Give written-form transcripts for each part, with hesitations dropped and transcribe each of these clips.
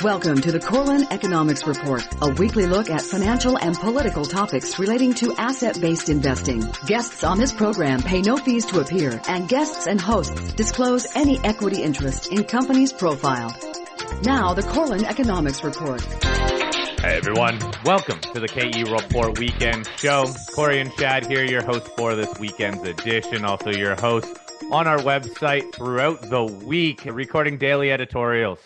Welcome to the Corlin Economics Report, a weekly look at financial and political topics relating to asset-based investing. Guests on this program pay no fees to appear, and guests and hosts disclose any equity interest in companies profiled. Now, the Corlin Economics Report. Hey everyone, welcome to the KE Report Weekend Show. Corey and Chad here, your hosts for this weekend's edition, also your hosts on our website throughout the week, recording daily editorials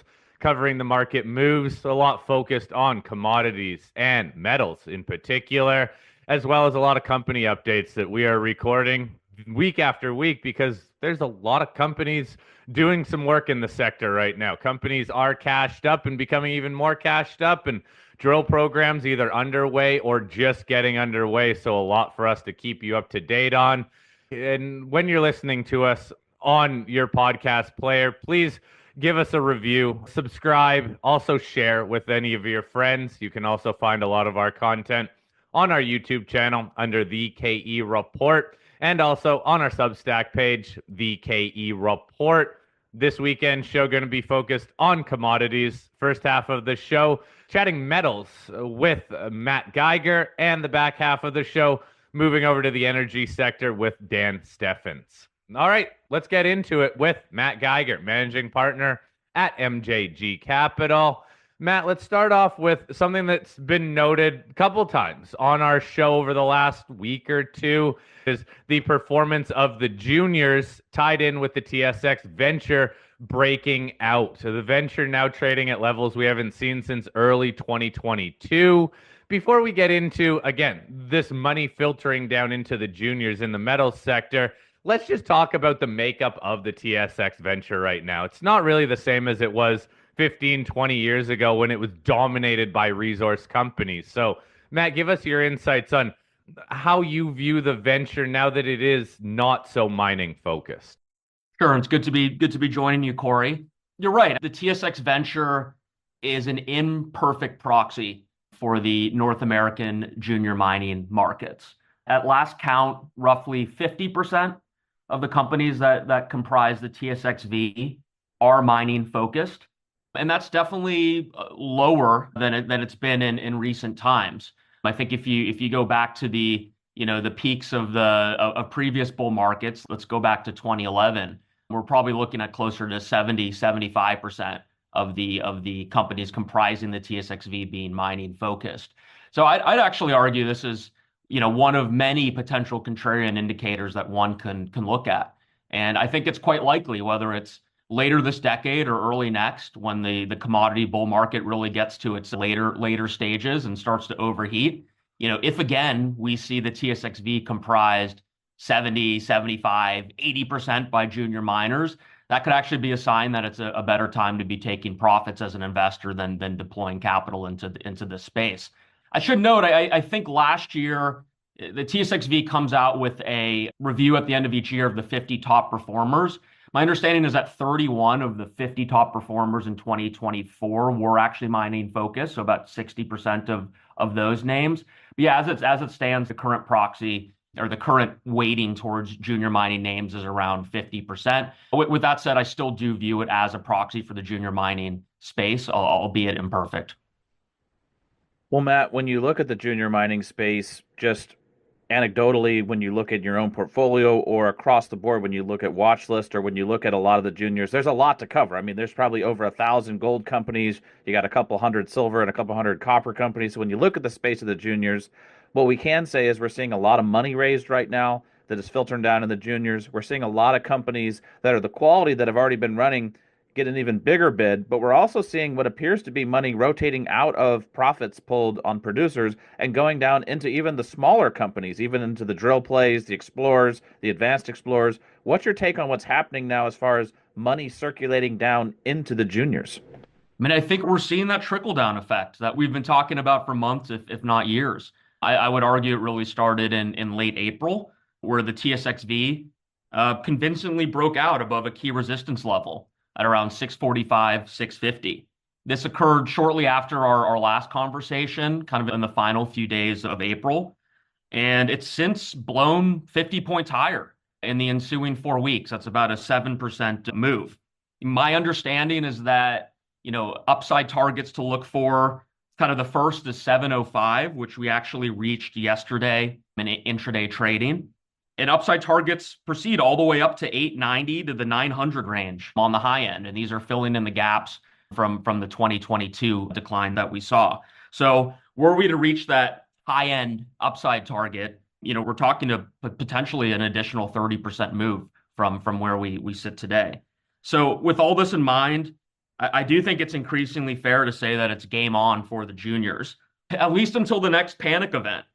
covering the market moves, a lot focused on commodities and metals in particular, as well as a lot of company updates that we are recording week after week because there's a lot of companies doing some work in the sector right now. Companies are cashed up and becoming even more cashed up, and drill programs either underway or just getting underway. So a lot for us to keep you up to date on. And when you're listening to us on your podcast player, please give us a review, subscribe, also share with any of your friends. You can also find a lot of our content on our YouTube channel under The KE Report, and also on our Substack page, The KE Report. This weekend show going to be focused on commodities. First half of the show, chatting metals with Matt Geiger, and the back half of the show, moving over to the energy sector with Dan Steffens. All right, let's get into it with Matt Geiger, managing partner at MJG Capital. Matt, let's start off with something that's been noted a couple times on our show over the last week or two, is the performance of the juniors tied in with the TSX Venture breaking out. So the Venture now trading at levels we haven't seen since early 2022. Before we get into, again, this money filtering down into the juniors in the metals sector, let's just talk about the makeup of the TSX Venture right now. It's not really the same as it was 15, 20 years ago when it was dominated by resource companies. So, Matt, give us your insights on how you view the venture now that it is not so mining focused. Sure, it's good to be joining you, Corey. You're right. The TSX Venture is an imperfect proxy for the North American junior mining markets. At last count, roughly 50% of the companies that comprise the TSXV are mining focused. And that's definitely lower than it's been in recent times. I think if you go back to the peaks of previous bull markets, let's go back to 2011, we're probably looking at closer to 75% of the companies comprising the TSXV being mining focused. So I'd actually argue this is one of many potential contrarian indicators that one can look at. And I think it's quite likely, whether it's later this decade or early next, when the commodity bull market really gets to its later stages and starts to overheat, if again we see the TSXV comprised 70, 75, 80% by junior miners, that could actually be a sign that it's a better time to be taking profits as an investor than deploying capital into this space. I should note, I think last year, the TSXV comes out with a review at the end of each year of the 50 top performers. My understanding is that 31 of the 50 top performers in 2024 were actually mining focused, so about 60% of those names. But yeah, as it stands, the current proxy or the current weighting towards junior mining names is around 50%. With that said, I still do view it as a proxy for the junior mining space, albeit imperfect. Well, Matt, when you look at the junior mining space, just anecdotally, when you look at your own portfolio or across the board, when you look at watch list or when you look at a lot of the juniors, there's a lot to cover. I mean, there's probably over 1,000 gold companies. You got a couple hundred silver and a couple hundred copper companies. So when you look at the space of the juniors, what we can say is we're seeing a lot of money raised right now that is filtering down in the juniors. We're seeing a lot of companies that are the quality that have already been running get an even bigger bid, but we're also seeing what appears to be money rotating out of profits pulled on producers and going down into even the smaller companies, even into the drill plays, the explorers, the advanced explorers. What's your take on what's happening now as far as money circulating down into the juniors? I mean, I think we're seeing that trickle-down effect that we've been talking about for months, if not years. I would argue it really started in late April, where the TSXV convincingly broke out above a key resistance level at around 645, 650. This occurred shortly after our last conversation, kind of in the final few days of April. And it's since blown 50 points higher in the ensuing 4 weeks. That's about a 7% move. My understanding is that upside targets to look for. Kind of the first is 705, which we actually reached yesterday in intraday trading. And upside targets proceed all the way up to 890 to the 900 range on the high end. And these are filling in the gaps from the 2022 decline that we saw. So were we to reach that high end upside target, we're talking to potentially an additional 30% move from where we sit today. So with all this in mind, I do think it's increasingly fair to say that it's game on for the juniors, at least until the next panic event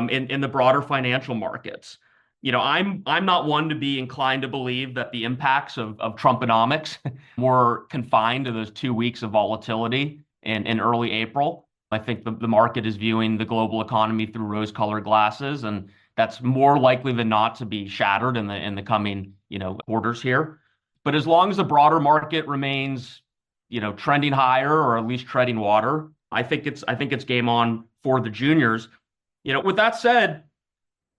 in the broader financial markets. I'm not one to be inclined to believe that the impacts of Trumponomics were confined to those 2 weeks of volatility in early April. I think the market is viewing the global economy through rose-colored glasses, and that's more likely than not to be shattered in the coming quarters here. But as long as the broader market remains trending higher or at least treading water, I think it's game on for the juniors. With that said,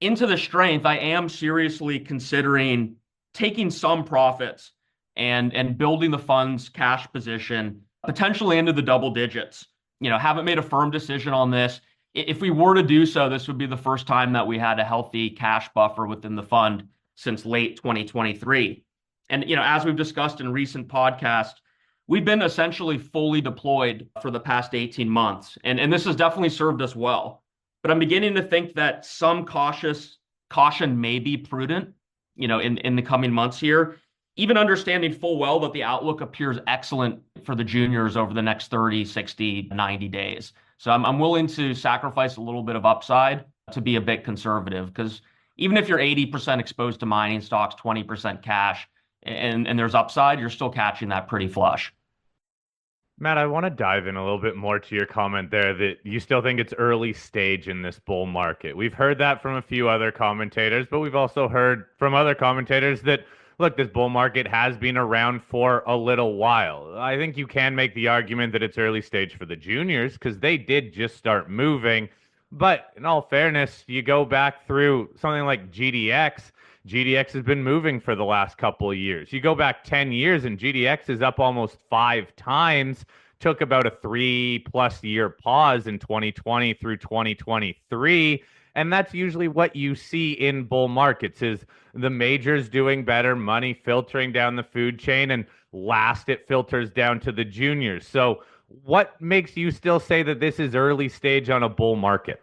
into the strength, I am seriously considering taking some profits and building the fund's cash position potentially into the double digits. Haven't made a firm decision on this. If we were to do so, this would be the first time that we had a healthy cash buffer within the fund since late 2023. And as we've discussed in recent podcasts, we've been essentially fully deployed for the past 18 months, and this has definitely served us well. But I'm beginning to think that some caution may be prudent, in the coming months here, even understanding full well that the outlook appears excellent for the juniors over the next 30, 60, 90 days. So I'm willing to sacrifice a little bit of upside to be a bit conservative, because even if you're 80% exposed to mining stocks, 20% cash, and there's upside, you're still catching that pretty flush. Matt, I want to dive in a little bit more to your comment there that you still think it's early stage in this bull market. We've heard that from a few other commentators, but we've also heard from other commentators that, look, this bull market has been around for a little while. I think you can make the argument that it's early stage for the juniors because they did just start moving. But in all fairness, you go back through something like GDX. GDX has been moving for the last couple of years. You go back 10 years and GDX is up almost 5 times. Took about a 3+ year pause in 2020 through 2023. And that's usually what you see in bull markets is the majors doing better, money filtering down the food chain, and last it filters down to the juniors. So what makes you still say that this is early stage on a bull market?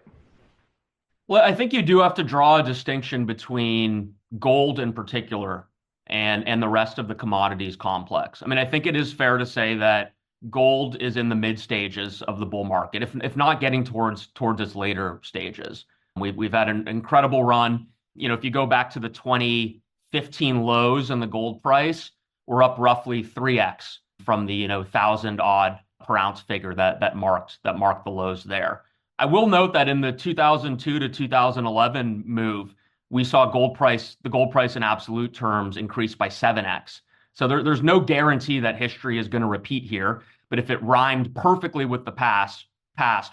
Well, I think you do have to draw a distinction between gold in particular and the rest of the commodities complex. I mean, I think it is fair to say that gold is in the mid stages of the bull market, if not getting towards its later stages. We've had an incredible run. If you go back to the 2015 lows in the gold price, we're up roughly 3x from the 1,000 odd per ounce figure that marked the lows there. I will note that in the 2002 to 2011 move, we saw the gold price in absolute terms increase by 7x. So there's no guarantee that history is going to repeat here. But if it rhymed perfectly with the past,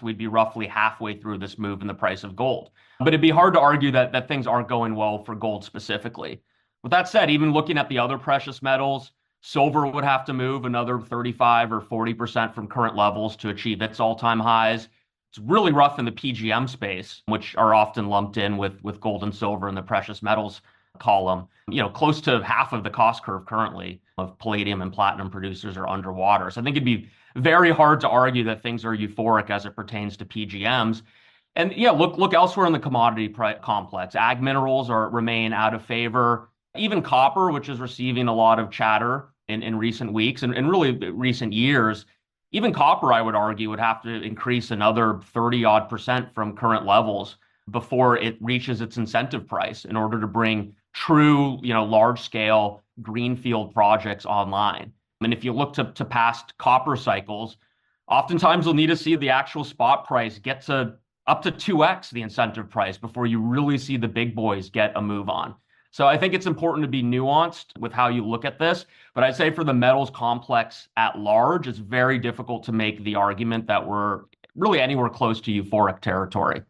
we'd be roughly halfway through this move in the price of gold. But it'd be hard to argue that things aren't going well for gold specifically. With that said, even looking at the other precious metals, silver would have to move another 35 or 40% from current levels to achieve its all-time highs. It's really rough in the PGM space, which are often lumped in with gold and silver in the precious metals column. Close to half of the cost curve currently of palladium and platinum producers are underwater. So I think it'd be very hard to argue that things are euphoric as it pertains to PGMs. And yeah, look elsewhere in the commodity complex. Ag minerals remain out of favor. Even copper, which is receiving a lot of chatter in recent weeks and really recent years, even copper, I would argue, would have to increase another 30-odd% from current levels before it reaches its incentive price in order to bring true, large-scale greenfield projects online. And if you look to past copper cycles, oftentimes you'll need to see the actual spot price get to up to 2x the incentive price before you really see the big boys get a move on. So I think it's important to be nuanced with how you look at this. But I'd say for the metals complex at large, it's very difficult to make the argument that we're really anywhere close to euphoric territory.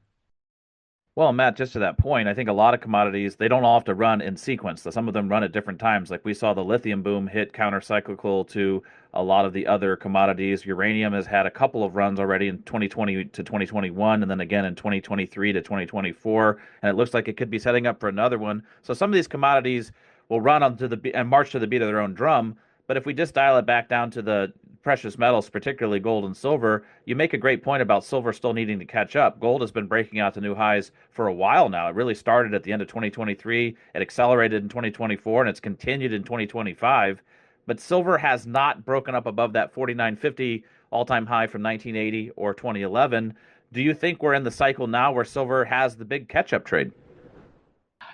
Well, Matt, just to that point, I think a lot of commodities, they don't all have to run in sequence. So some of them run at different times. Like we saw the lithium boom hit counter-cyclical to a lot of the other commodities. Uranium has had a couple of runs already in 2020 to 2021, and then again in 2023 to 2024. And it looks like it could be setting up for another one. So some of these commodities will run onto and march to the beat of their own drum. But if we just dial it back down to the precious metals, particularly gold and silver, you make a great point about silver still needing to catch up. Gold has been breaking out to new highs for a while now. It really started at the end of 2023. It accelerated in 2024, and it's continued in 2025. But silver has not broken up above that 49.50 all-time high from 1980 or 2011. Do you think we're in the cycle now where silver has the big catch-up trade?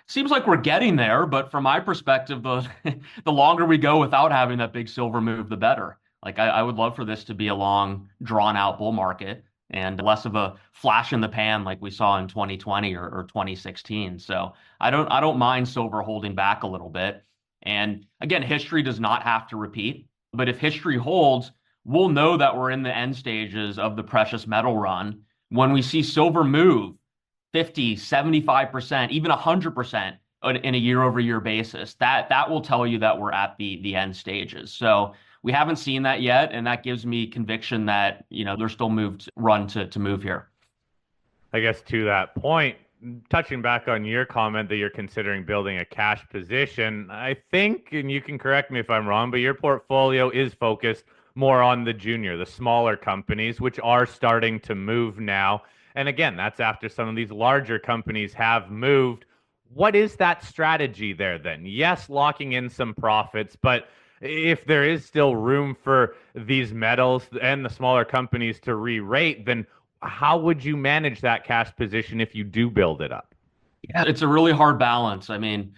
Seems like we're getting there, but from my perspective, the longer we go without having that big silver move, the better. Like I would love for this to be a long, drawn-out bull market and less of a flash in the pan like we saw in 2020 or 2016. So I don't mind silver holding back a little bit. And again, history does not have to repeat, but if history holds, we'll know that we're in the end stages of the precious metal run when we see silver move 50, 75%, even 100% in a year-over-year basis. That will tell you that we're at the end stages. So we haven't seen that yet, and that gives me conviction that there's still run to move here. I guess to that point, touching back on your comment that you're considering building a cash position, I think, and you can correct me if I'm wrong, but your portfolio is focused more on the smaller companies, which are starting to move now. And again, that's after some of these larger companies have moved. What is that strategy there then? Yes, locking in some profits, but if there is still room for these metals and the smaller companies to re-rate, then how would you manage that cash position if you do build it up? Yeah, it's a really hard balance. I mean,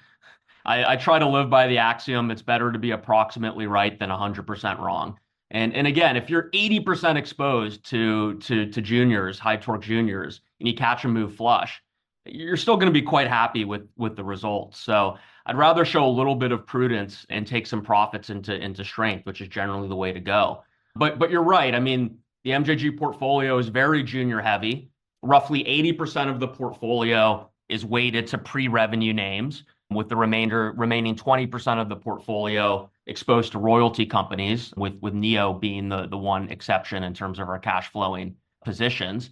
I try to live by the axiom, it's better to be approximately right than 100% wrong. And again, if you're 80% exposed to juniors, high torque juniors, and you catch a move flush, you're still going to be quite happy with the results. So I'd rather show a little bit of prudence and take some profits into strength, which is generally the way to go. But you're right. I mean, the MJG portfolio is very junior heavy. Roughly 80% of the portfolio is weighted to pre-revenue names, with the remaining 20% of the portfolio exposed to royalty companies, with NEO being the one exception in terms of our cash flowing positions.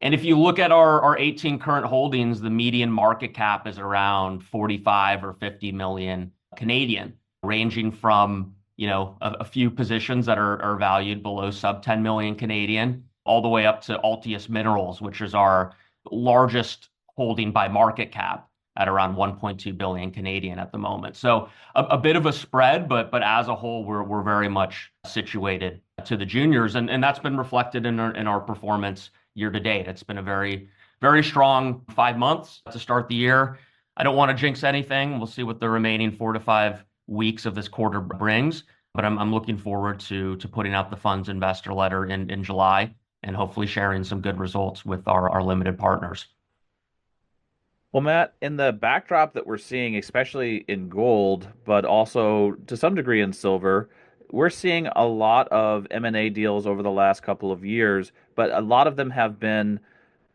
And if you look at our 18 current holdings, the median market cap is around 45 or 50 million Canadian, ranging from a few positions that are valued below sub 10 million Canadian, all the way up to Altius Minerals, which is our largest holding by market cap at around 1.2 billion Canadian at the moment. So a bit of a spread, but as a whole, we're very much situated to the juniors, and that's been reflected in our performance year to date. It's been a very, very strong 5 months to start the year. I don't want to jinx anything. We'll see what the remaining 4 to 5 weeks of this quarter brings, but I'm looking forward to putting out the funds investor letter in July and hopefully sharing some good results with our limited partners. Well, Matt, in the backdrop that we're seeing, especially in gold, but also to some degree in silver, we're seeing a lot of M&A deals over the last couple of years, but a lot of them have been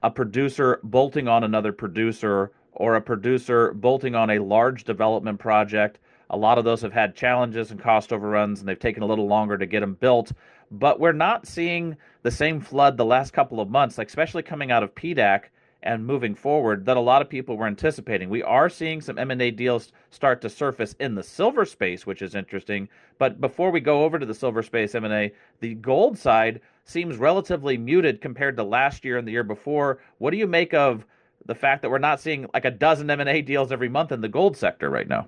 a producer bolting on another producer or a producer bolting on a large development project. A lot of those have had challenges and cost overruns, and they've taken a little longer to get them built. But we're not seeing the same flood the last couple of months, like especially coming out of PDAC and moving forward, that a lot of people were anticipating. We are seeing some M&A deals start to surface in the silver space, which is interesting. But before we go over to the silver space M&A, the gold side seems relatively muted compared to last year and the year before. What do you make of the fact that we're not seeing like a dozen M&A deals every month in the gold sector right now?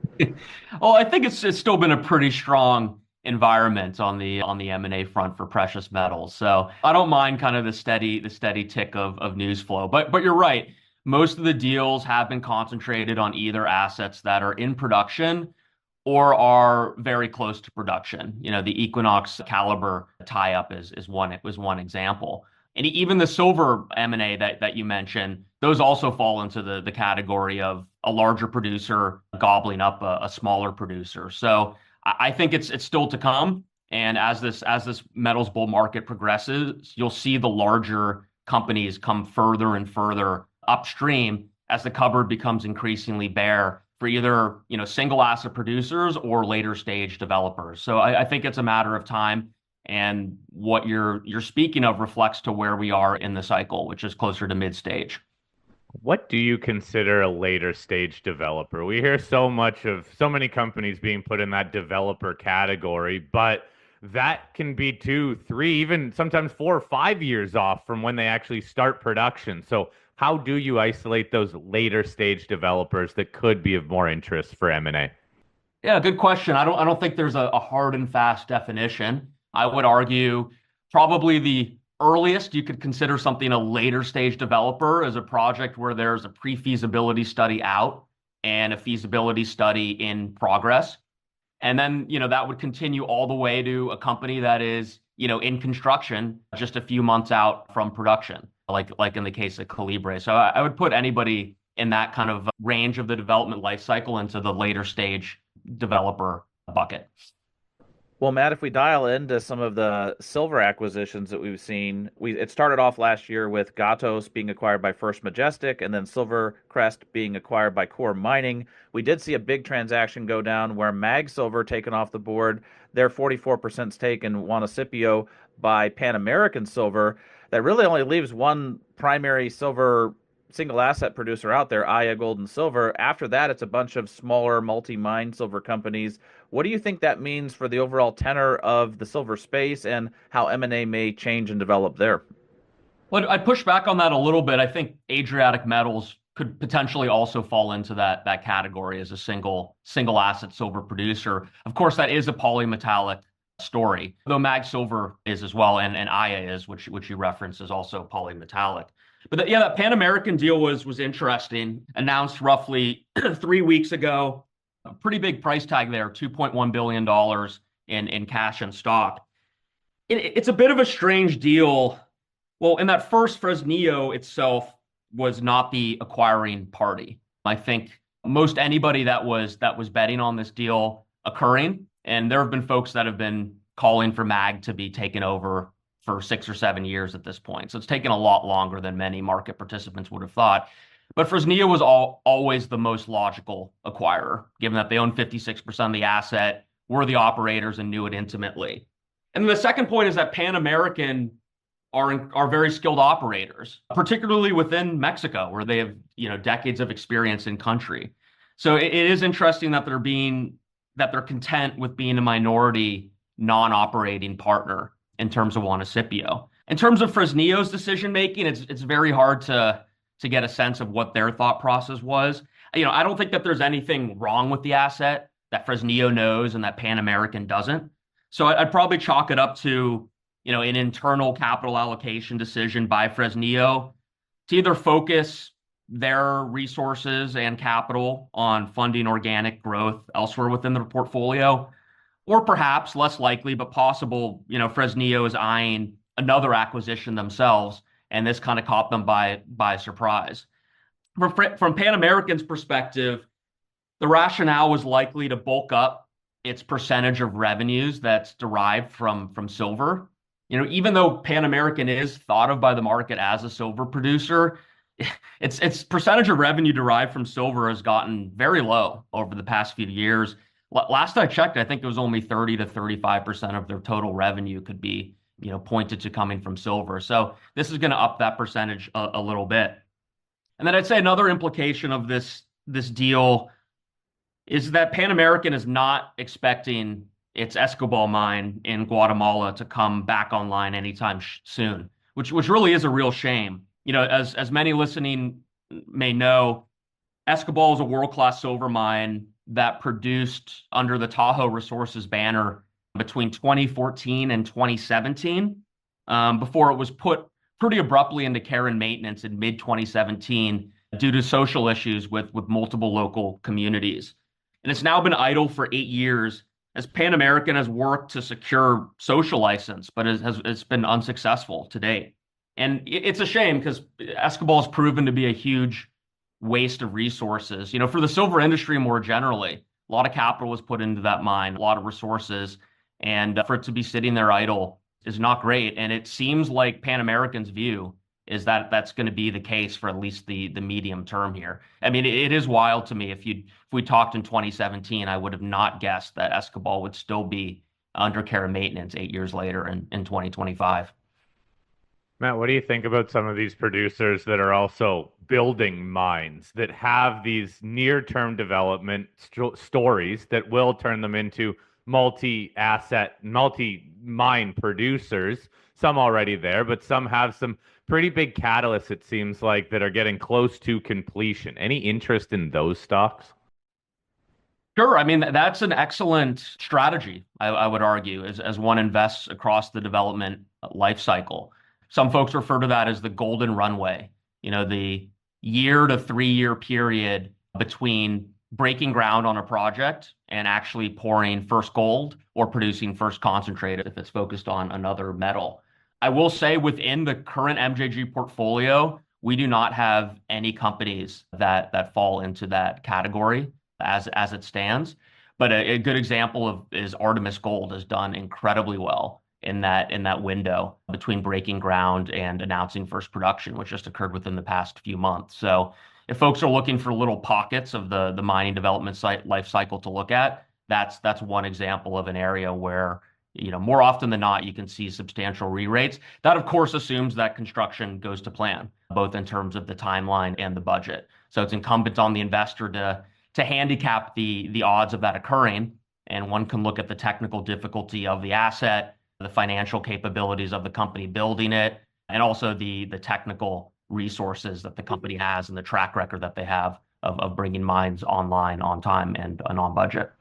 Well, I think it's still been a pretty strong environment on the M&A front for precious metals. So I don't mind kind of the steady tick of news flow. But you're right. Most of the deals have been concentrated on either assets that are in production or are very close to production. The Equinox Caliber tie-up was one example. And even the silver M&A that you mentioned, those also fall into the category of a larger producer gobbling up a smaller producer. So I think it's still to come. And as this metals bull market progresses, you'll see the larger companies come further and further upstream as the cupboard becomes increasingly bare for either, single asset producers or later stage developers. So I think it's a matter of time. And what you're speaking of reflects to where we are in the cycle, which is closer to mid stage. What do you consider a later stage developer? We hear so many companies being put in that developer category, but that can be 2, 3, even sometimes 4 or 5 years off from when they actually start production. So how do you isolate those later stage developers that could be of more interest for M&A? Yeah, good question. I don't think there's a hard and fast definition. I would argue probably the earliest you could consider something a later stage developer is a project where there's a pre-feasibility study out and a feasibility study in progress. And then, that would continue all the way to a company that is, in construction just a few months out from production, like in the case of Calibre. So I would put anybody in that kind of range of the development life cycle into the later stage developer bucket. Well, Matt, if we dial into some of the silver acquisitions that we've seen, it started off last year with Gatos being acquired by First Majestic and then Silvercrest being acquired by Core Mining. We did see a big transaction go down where Mag Silver taken off the board, their 44% stake in Juanicipio by Pan American Silver. That really only leaves one primary silver single asset producer out there, Aya Gold and Silver. After that, it's a bunch of smaller multi-mine silver companies. What do you think that means for the overall tenor of the silver space and how M&A may change and develop there? Well, I'd push back on that a little bit. I think Adriatic Metals could potentially also fall into that category as a single asset silver producer. Of course, that is a polymetallic story, though Mag Silver is as well, and Aya is, which you referenced, is also polymetallic. But that Pan American deal was interesting. Announced roughly 3 weeks ago. A pretty big price tag there, $2.1 billion in cash and stock. It's a bit of a strange deal. Well, in that first, Fresnillo itself was not the acquiring party. I think most anybody that was betting on this deal occurring, and there have been folks that have been calling for Mag to be taken over for 6 or 7 years at this point. So it's taken a lot longer than many market participants would have thought. But Fresnillo was always the most logical acquirer, given that they own 56% of the asset, were the operators, and knew it intimately. And the second point is that Pan American are very skilled operators, particularly within Mexico, where they have decades of experience in country. So it is interesting that they're content with being a minority non-operating partner in terms of Juanicipio. In terms of Fresnillo's decision making, it's very hard to get a sense of what their thought process was. I don't think that there's anything wrong with the asset that Fresnillo knows and that Pan American doesn't. So I'd probably chalk it up to an internal capital allocation decision by Fresnillo to either focus their resources and capital on funding organic growth elsewhere within their portfolio, or perhaps less likely but possible, Fresnillo is eyeing another acquisition themselves, and this kind of caught them by surprise. From Pan American's perspective, the rationale was likely to bulk up its percentage of revenues that's derived from silver. Even though Pan American is thought of by the market as a silver producer, its percentage of revenue derived from silver has gotten very low over the past few years. Last I checked, I think it was only 30 to 35% of their total revenue could be, pointed to coming from silver. So this is going to up that percentage a little bit. And then I'd say another implication of this deal is that Pan American is not expecting its Escobal mine in Guatemala to come back online anytime soon, which really is a real shame. As many listening may know, Escobal is a world-class silver mine that produced under the Tahoe Resources banner between 2014 and 2017, before it was put pretty abruptly into care and maintenance in mid-2017 due to social issues with multiple local communities. And it's now been idle for 8 years as Pan American has worked to secure social license, but it's been unsuccessful to date. And it's a shame because Escobal has proven to be a huge waste of resources. For the silver industry more generally, a lot of capital was put into that mine, a lot of resources, and for it to be sitting there idle is not great. And it seems like Pan American's view is that that's going to be the case for at least the medium term here. I mean, it is wild to me. If we talked in 2017, I would have not guessed that Escobal would still be under care and maintenance 8 years later in 2025. Matt, what do you think about some of these producers that are also building mines that have these near-term development stories that will turn them into multi-asset, multi-mine producers? Some already there, but some have some pretty big catalysts, it seems like, that are getting close to completion. Any interest in those stocks? Sure. I mean, that's an excellent strategy, I would argue, as one invests across the development life cycle. Some folks refer to that as the golden runway, the year to 3 year period between breaking ground on a project and actually pouring first gold or producing first concentrate if it's focused on another metal. I will say within the current MJG portfolio, we do not have any companies that fall into that category as it stands. But a good example is Artemis Gold has done incredibly well in that window between breaking ground and announcing first production, which just occurred within the past few months. So if folks are looking for little pockets of the mining development life cycle to look at, that's one example of an area where more often than not, you can see substantial re-rates. That, of course, assumes that construction goes to plan, both in terms of the timeline and the budget. So it's incumbent on the investor to handicap the odds of that occurring. And one can look at the technical difficulty of the asset, the financial capabilities of the company building it, and also the technical resources that the company has and the track record that they have of bringing mines online on time and on budget.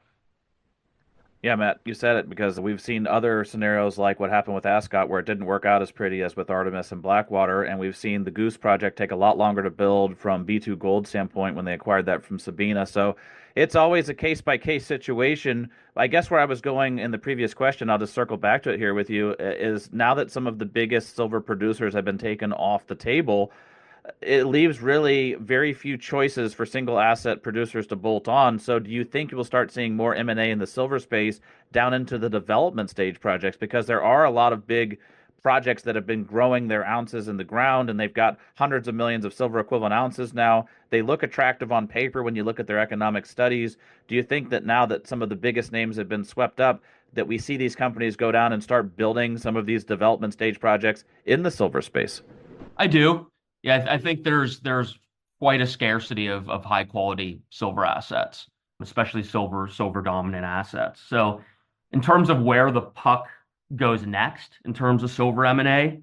Yeah, Matt, you said it, because we've seen other scenarios like what happened with Ascot, where it didn't work out as pretty as with Artemis and Blackwater, and we've seen the Goose project take a lot longer to build from B2 Gold standpoint when they acquired that from Sabina. So it's always a case-by-case situation. I guess where I was going in the previous question, I'll just circle back to it here with you, is now that some of the biggest silver producers have been taken off the table, it leaves really very few choices for single asset producers to bolt on. So do you think you will start seeing more M&A in the silver space down into the development stage projects? Because there are a lot of big projects that have been growing their ounces in the ground, and they've got hundreds of millions of silver equivalent ounces now. They look attractive on paper when you look at their economic studies. Do you think that now that some of the biggest names have been swept up, that we see these companies go down and start building some of these development stage projects in the silver space? I do. Yeah, I think there's quite a scarcity of high quality silver assets, especially silver dominant assets. So in terms of where the puck goes next in terms of silver M&A,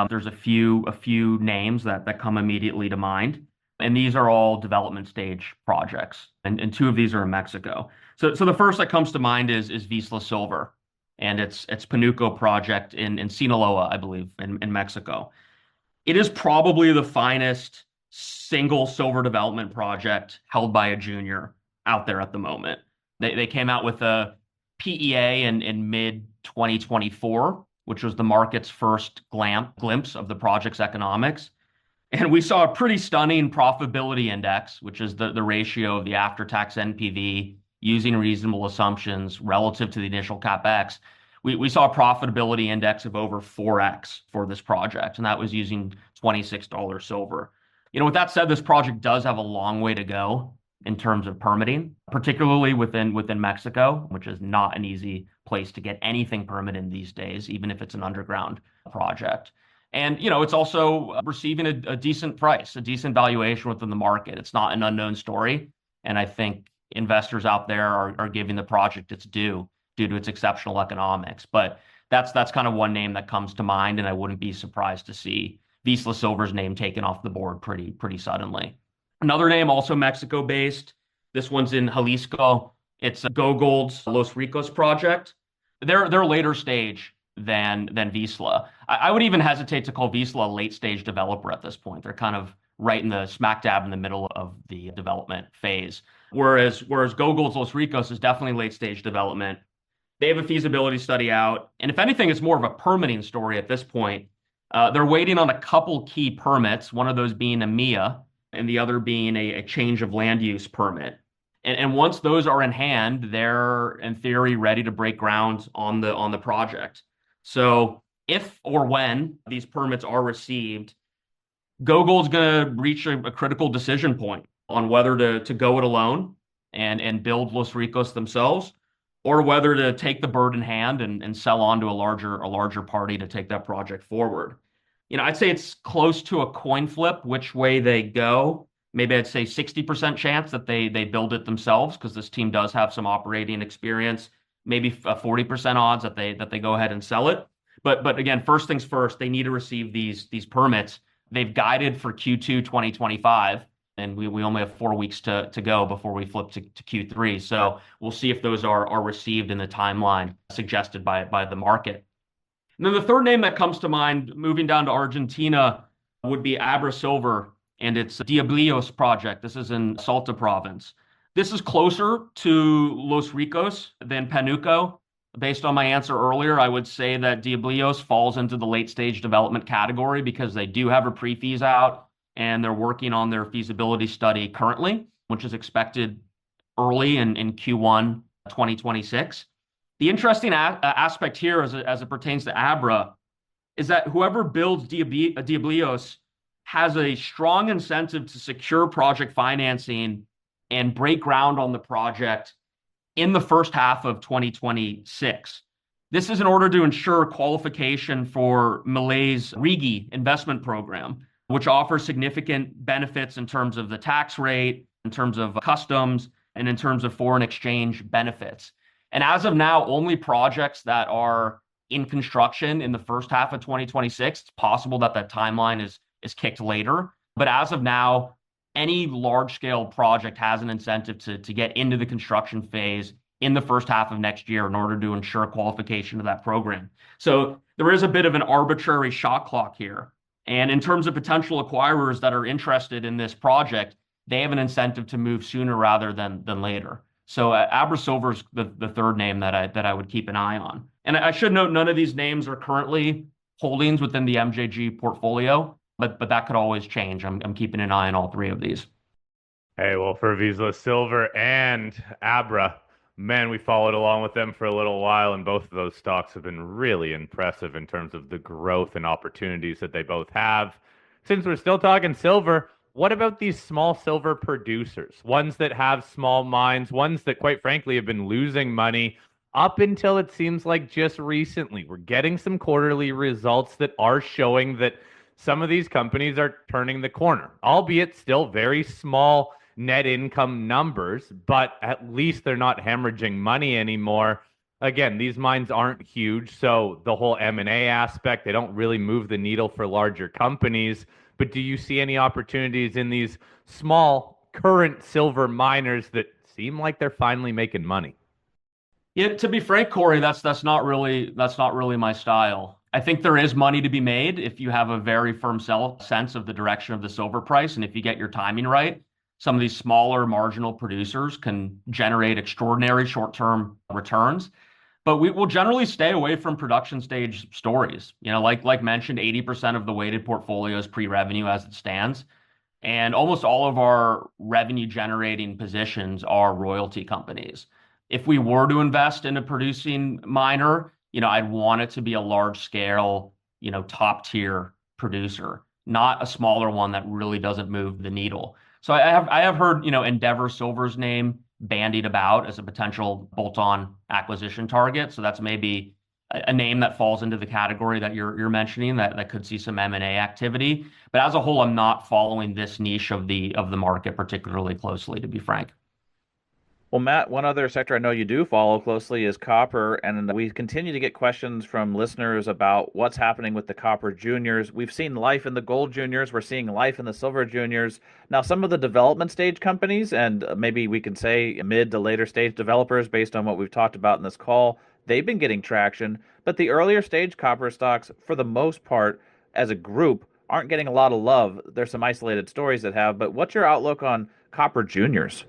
there's a few names that come immediately to mind. And these are all development stage projects. And two of these are in Mexico. So the first that comes to mind is Vizsla Silver and its Panuco project in Sinaloa, I believe, in Mexico. It is probably the finest single silver development project held by a junior out there at the moment. They came out with a PEA in mid-2024, which was the market's first glimpse of the project's economics. And we saw a pretty stunning profitability index, which is the ratio of the after-tax NPV using reasonable assumptions relative to the initial CapEx. We saw a profitability index of over 4x for this project, and that was using $26 silver. With that said, this project does have a long way to go in terms of permitting, particularly within Mexico, which is not an easy place to get anything permitted these days, even if it's an underground project. And, it's also receiving a decent price, a decent valuation within the market. It's not an unknown story. And I think investors out there are giving the project its due to its exceptional economics. But that's kind of one name that comes to mind, and I wouldn't be surprised to see Vizsla Silver's name taken off the board pretty suddenly. Another name, also Mexico-based. This one's in Jalisco. It's GoGold's Los Ricos project. They're later stage than Vizsla. I would even hesitate to call Vizsla a late-stage developer at this point. They're kind of right in the smack dab in the middle of the development phase. Whereas GoGold's Los Ricos is definitely late-stage development. They have a feasibility study out. And if anything, it's more of a permitting story at this point. They're waiting on a couple key permits, one of those being a MIA and the other being a change of land use permit. And once those are in hand, they're in theory ready to break ground on the project. So if or when these permits are received, GoGold's going to reach a critical decision point on whether to go it alone and build Los Ricos themselves, or whether to take the bird in hand and sell on to a larger party to take that project forward. I'd say it's close to a coin flip which way they go. Maybe I'd say 60% chance that they build it themselves because this team does have some operating experience. Maybe a 40% odds that they go ahead and sell it. But again, first things first, they need to receive these permits. They've guided for Q2 2025, and we only have 4 weeks to go before we flip to Q3. So we'll see if those are received in the timeline suggested by the market. And then the third name that comes to mind, moving down to Argentina, would be Abra Silver and its Diablillos project. This is in Salta province. This is closer to Los Ricos than Panuco. Based on my answer earlier, I would say that Diablillos falls into the late stage development category because they do have a pre-feas out and they're working on their feasibility study currently, which is expected early in Q1 2026. The interesting aspect here as it pertains to Abra is that whoever builds Diablillos has a strong incentive to secure project financing and break ground on the project in the first half of 2026. This is in order to ensure qualification for Malay's RIGI investment program, which offers significant benefits in terms of the tax rate, in terms of customs, and in terms of foreign exchange benefits. And as of now, only projects that are in construction in the first half of 2026, it's possible that timeline is kicked later. But as of now, any large-scale project has an incentive to get into the construction phase in the first half of next year in order to ensure qualification of that program. So there is a bit of an arbitrary shot clock here. And in terms of potential acquirers that are interested in this project, they have an incentive to move sooner rather than later. So Abra Silver is the third name that I would keep an eye on. And I should note none of these names are currently holdings within the MJG portfolio. But that could always change. I'm keeping an eye on all three of these. Hey, well, for Vizsla Silver and Abra, man, we followed along with them for a little while, and both of those stocks have been really impressive in terms of the growth and opportunities that they both have. Since we're still talking silver, what about these small silver producers? Ones that have small mines, ones that, quite frankly, have been losing money up until it seems like just recently. We're getting some quarterly results that are showing that some of these companies are turning the corner, albeit still very small net income numbers, but at least they're not hemorrhaging money anymore. Again, these mines aren't huge, so the whole M&A aspect, they don't really move the needle for larger companies. But do you see any opportunities in these small current silver miners that seem like they're finally making money? Yeah, to be frank, Corey, that's not really my style. I think there is money to be made if you have a very firm sense of the direction of the silver price, and if you get your timing right. Some of these smaller marginal producers can generate extraordinary short-term returns, but we will generally stay away from production stage stories. Like mentioned, 80% of the weighted portfolio is pre-revenue as it stands, and almost all of our revenue-generating positions are royalty companies. If we were to invest in a producing miner, I'd want it to be a large-scale, top-tier producer, not a smaller one that really doesn't move the needle. So I have heard, Endeavor Silver's name bandied about as a potential bolt-on acquisition target. So that's maybe a name that falls into the category that you're mentioning that could see some M&A activity. But as a whole, I'm not following this niche of the market particularly closely, to be frank. Well, Matt, one other sector I know you do follow closely is copper, and we continue to get questions from listeners about what's happening with the copper juniors. We've seen life in the gold juniors. We're seeing life in the silver juniors. Now, some of the development stage companies, and maybe we can say mid to later stage developers based on what we've talked about in this call, they've been getting traction. But the earlier stage copper stocks, for the most part, as a group, aren't getting a lot of love. There's some isolated stories that have, but what's your outlook on copper juniors?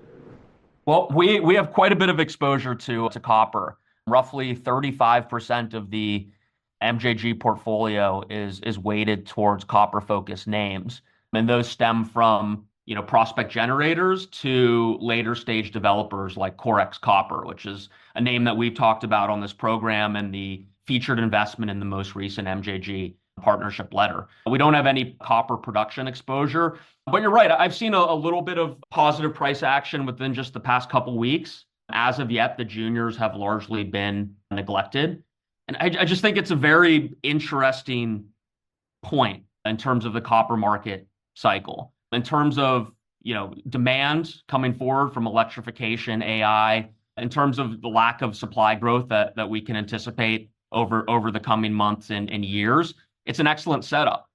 Well, we have quite a bit of exposure to copper. Roughly 35% of the MJG portfolio is weighted towards copper-focused names, and those stem from prospect generators to later stage developers like Corex Copper, which is a name that we've talked about on this program and the featured investment in the most recent MJG partnership letter. We don't have any copper production exposure, but you're right. I've seen a little bit of positive price action within just the past couple of weeks. As of yet, the juniors have largely been neglected. And I just think it's a very interesting point in terms of the copper market cycle, in terms of demand coming forward from electrification, AI, in terms of the lack of supply growth that we can anticipate over the coming months and years. It's an excellent setup.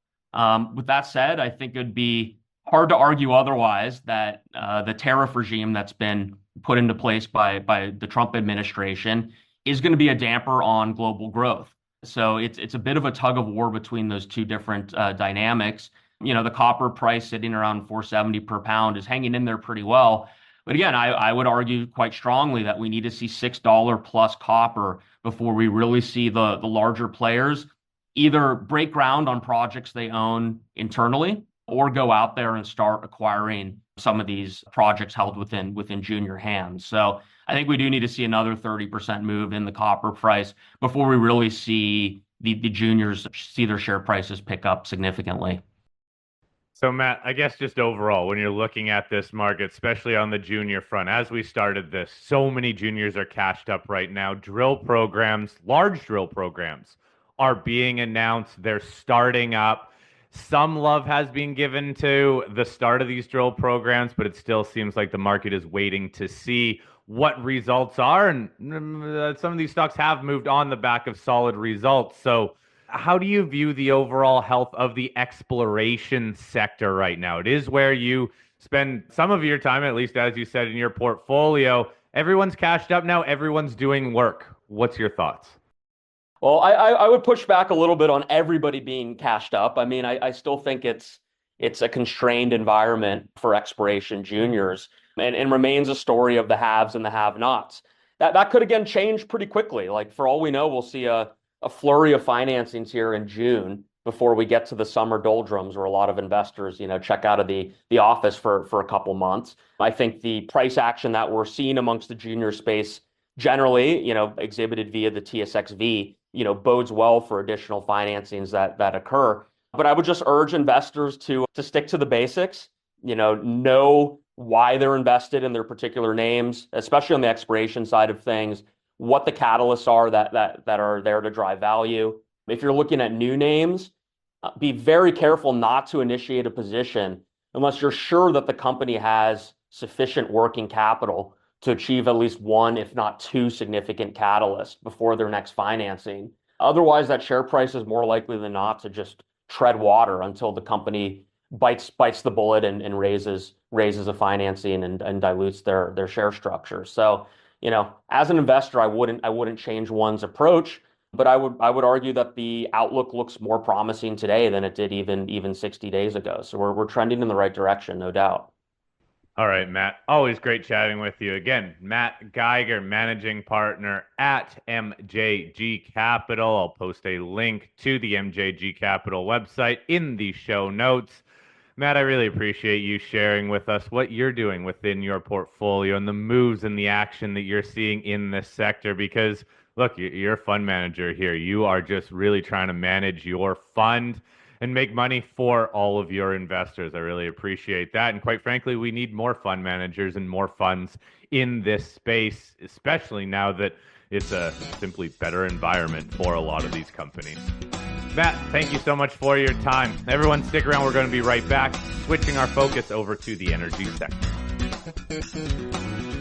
With that said, I think it'd be hard to argue otherwise that the tariff regime that's been put into place by the Trump administration is going to be a damper on global growth. So it's a bit of a tug of war between those two different dynamics. The copper price sitting around 470 per pound is hanging in there pretty well. But again, I would argue quite strongly that we need to see $6 plus copper before we really see the larger players either break ground on projects they own internally or go out there and start acquiring some of these projects held within junior hands. So I think we do need to see another 30% move in the copper price before we really see the juniors see their share prices pick up significantly. So Matt, I guess just overall, when you're looking at this market, especially on the junior front, as we started this, so many juniors are cashed up right now. Drill programs, large drill programs are being announced. They're starting up. Some love has been given to the start of these drill programs, but it still seems like the market is waiting to see what results are. And some of these stocks have moved on the back of solid results. So how do you view the overall health of the exploration sector right now? It is where you spend some of your time, at least as you said in your portfolio. Everyone's cashed up now. Everyone's doing work. What's your thoughts? Well, I would push back a little bit on everybody being cashed up. I mean, I still think it's a constrained environment for exploration juniors and remains a story of the haves and the have-nots. That could, again, change pretty quickly. Like, for all we know, we'll see a flurry of financings here in June before we get to the summer doldrums where a lot of investors, check out of the office for a couple months. I think the price action that we're seeing amongst the junior space generally, exhibited via the TSXV, bodes well for additional financings that occur. But I would just urge investors to stick to the basics, know why they're invested in their particular names, especially on the exploration side of things, what the catalysts are that are there to drive value. If you're looking at new names, be very careful not to initiate a position unless you're sure that the company has sufficient working capital to achieve at least one, if not two, significant catalysts before their next financing. Otherwise, that share price is more likely than not to just tread water until the company bites the bullet and raises a financing and dilutes their share structure. So, as an investor, I wouldn't change one's approach, but I would argue that the outlook looks more promising today than it did even 60 days ago. So we're trending in the right direction, no doubt. All right, Matt. Always great chatting with you. Again, Matt Geiger, managing partner at MJG Capital. I'll post a link to the MJG Capital website in the show notes. Matt, I really appreciate you sharing with us what you're doing within your portfolio and the moves and the action that you're seeing in this sector because, look, you're a fund manager here. You are just really trying to manage your fund and make money for all of your investors. I really appreciate that. And quite frankly, we need more fund managers and more funds in this space, especially now that it's a simply better environment for a lot of these companies. Matt, thank you so much for your time. Everyone stick around. We're going to be right back, switching our focus over to the energy sector.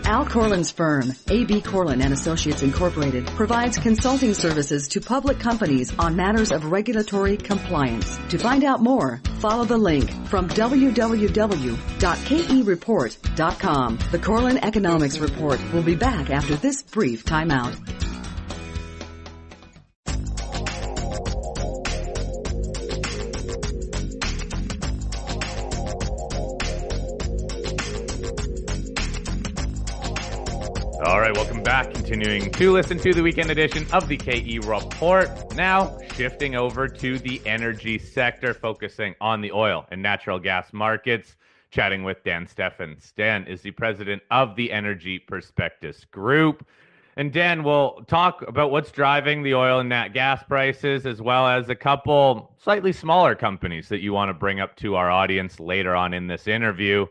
Al Corlin's firm, A.B. Corlin and Associates Incorporated, provides consulting services to public companies on matters of regulatory compliance. To find out more, follow the link from www.kereport.com. The Corlin Economics Report will be back after this brief timeout. All right, welcome back. Continuing to listen to the weekend edition of the KE Report. Now shifting over to the energy sector, focusing on the oil and natural gas markets, chatting with Dan Steffens. Dan is the president of the Energy Prospectus Group. And Dan, we'll talk about what's driving the oil and nat gas prices, as well as a couple slightly smaller companies that you want to bring up to our audience later on in this interview.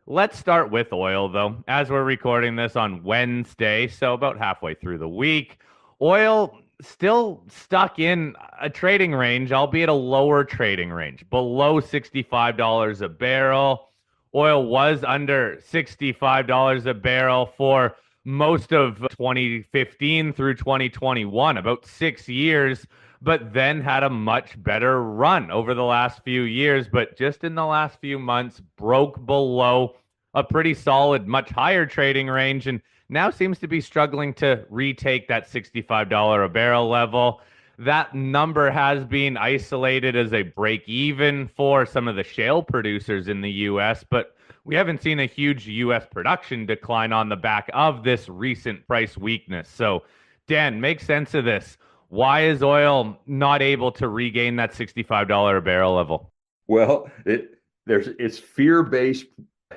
Let's start with oil, though, as we're recording this on Wednesday, so about halfway through the week. Oil still stuck in a trading range, albeit a lower trading range, below $65 a barrel. Oil was under $65 a barrel for most of 2015 through 2021, about 6 years, but then had a much better run over the last few years. But just in the last few months, broke below a pretty solid, much higher trading range, and now seems to be struggling to retake that $65 a barrel level. That number has been isolated as a break even for some of the shale producers in the US, but we haven't seen a huge US production decline on the back of this recent price weakness. So, Dan, make sense of this. Why is oil not able to regain that $65 a barrel level? Well, it's fear-based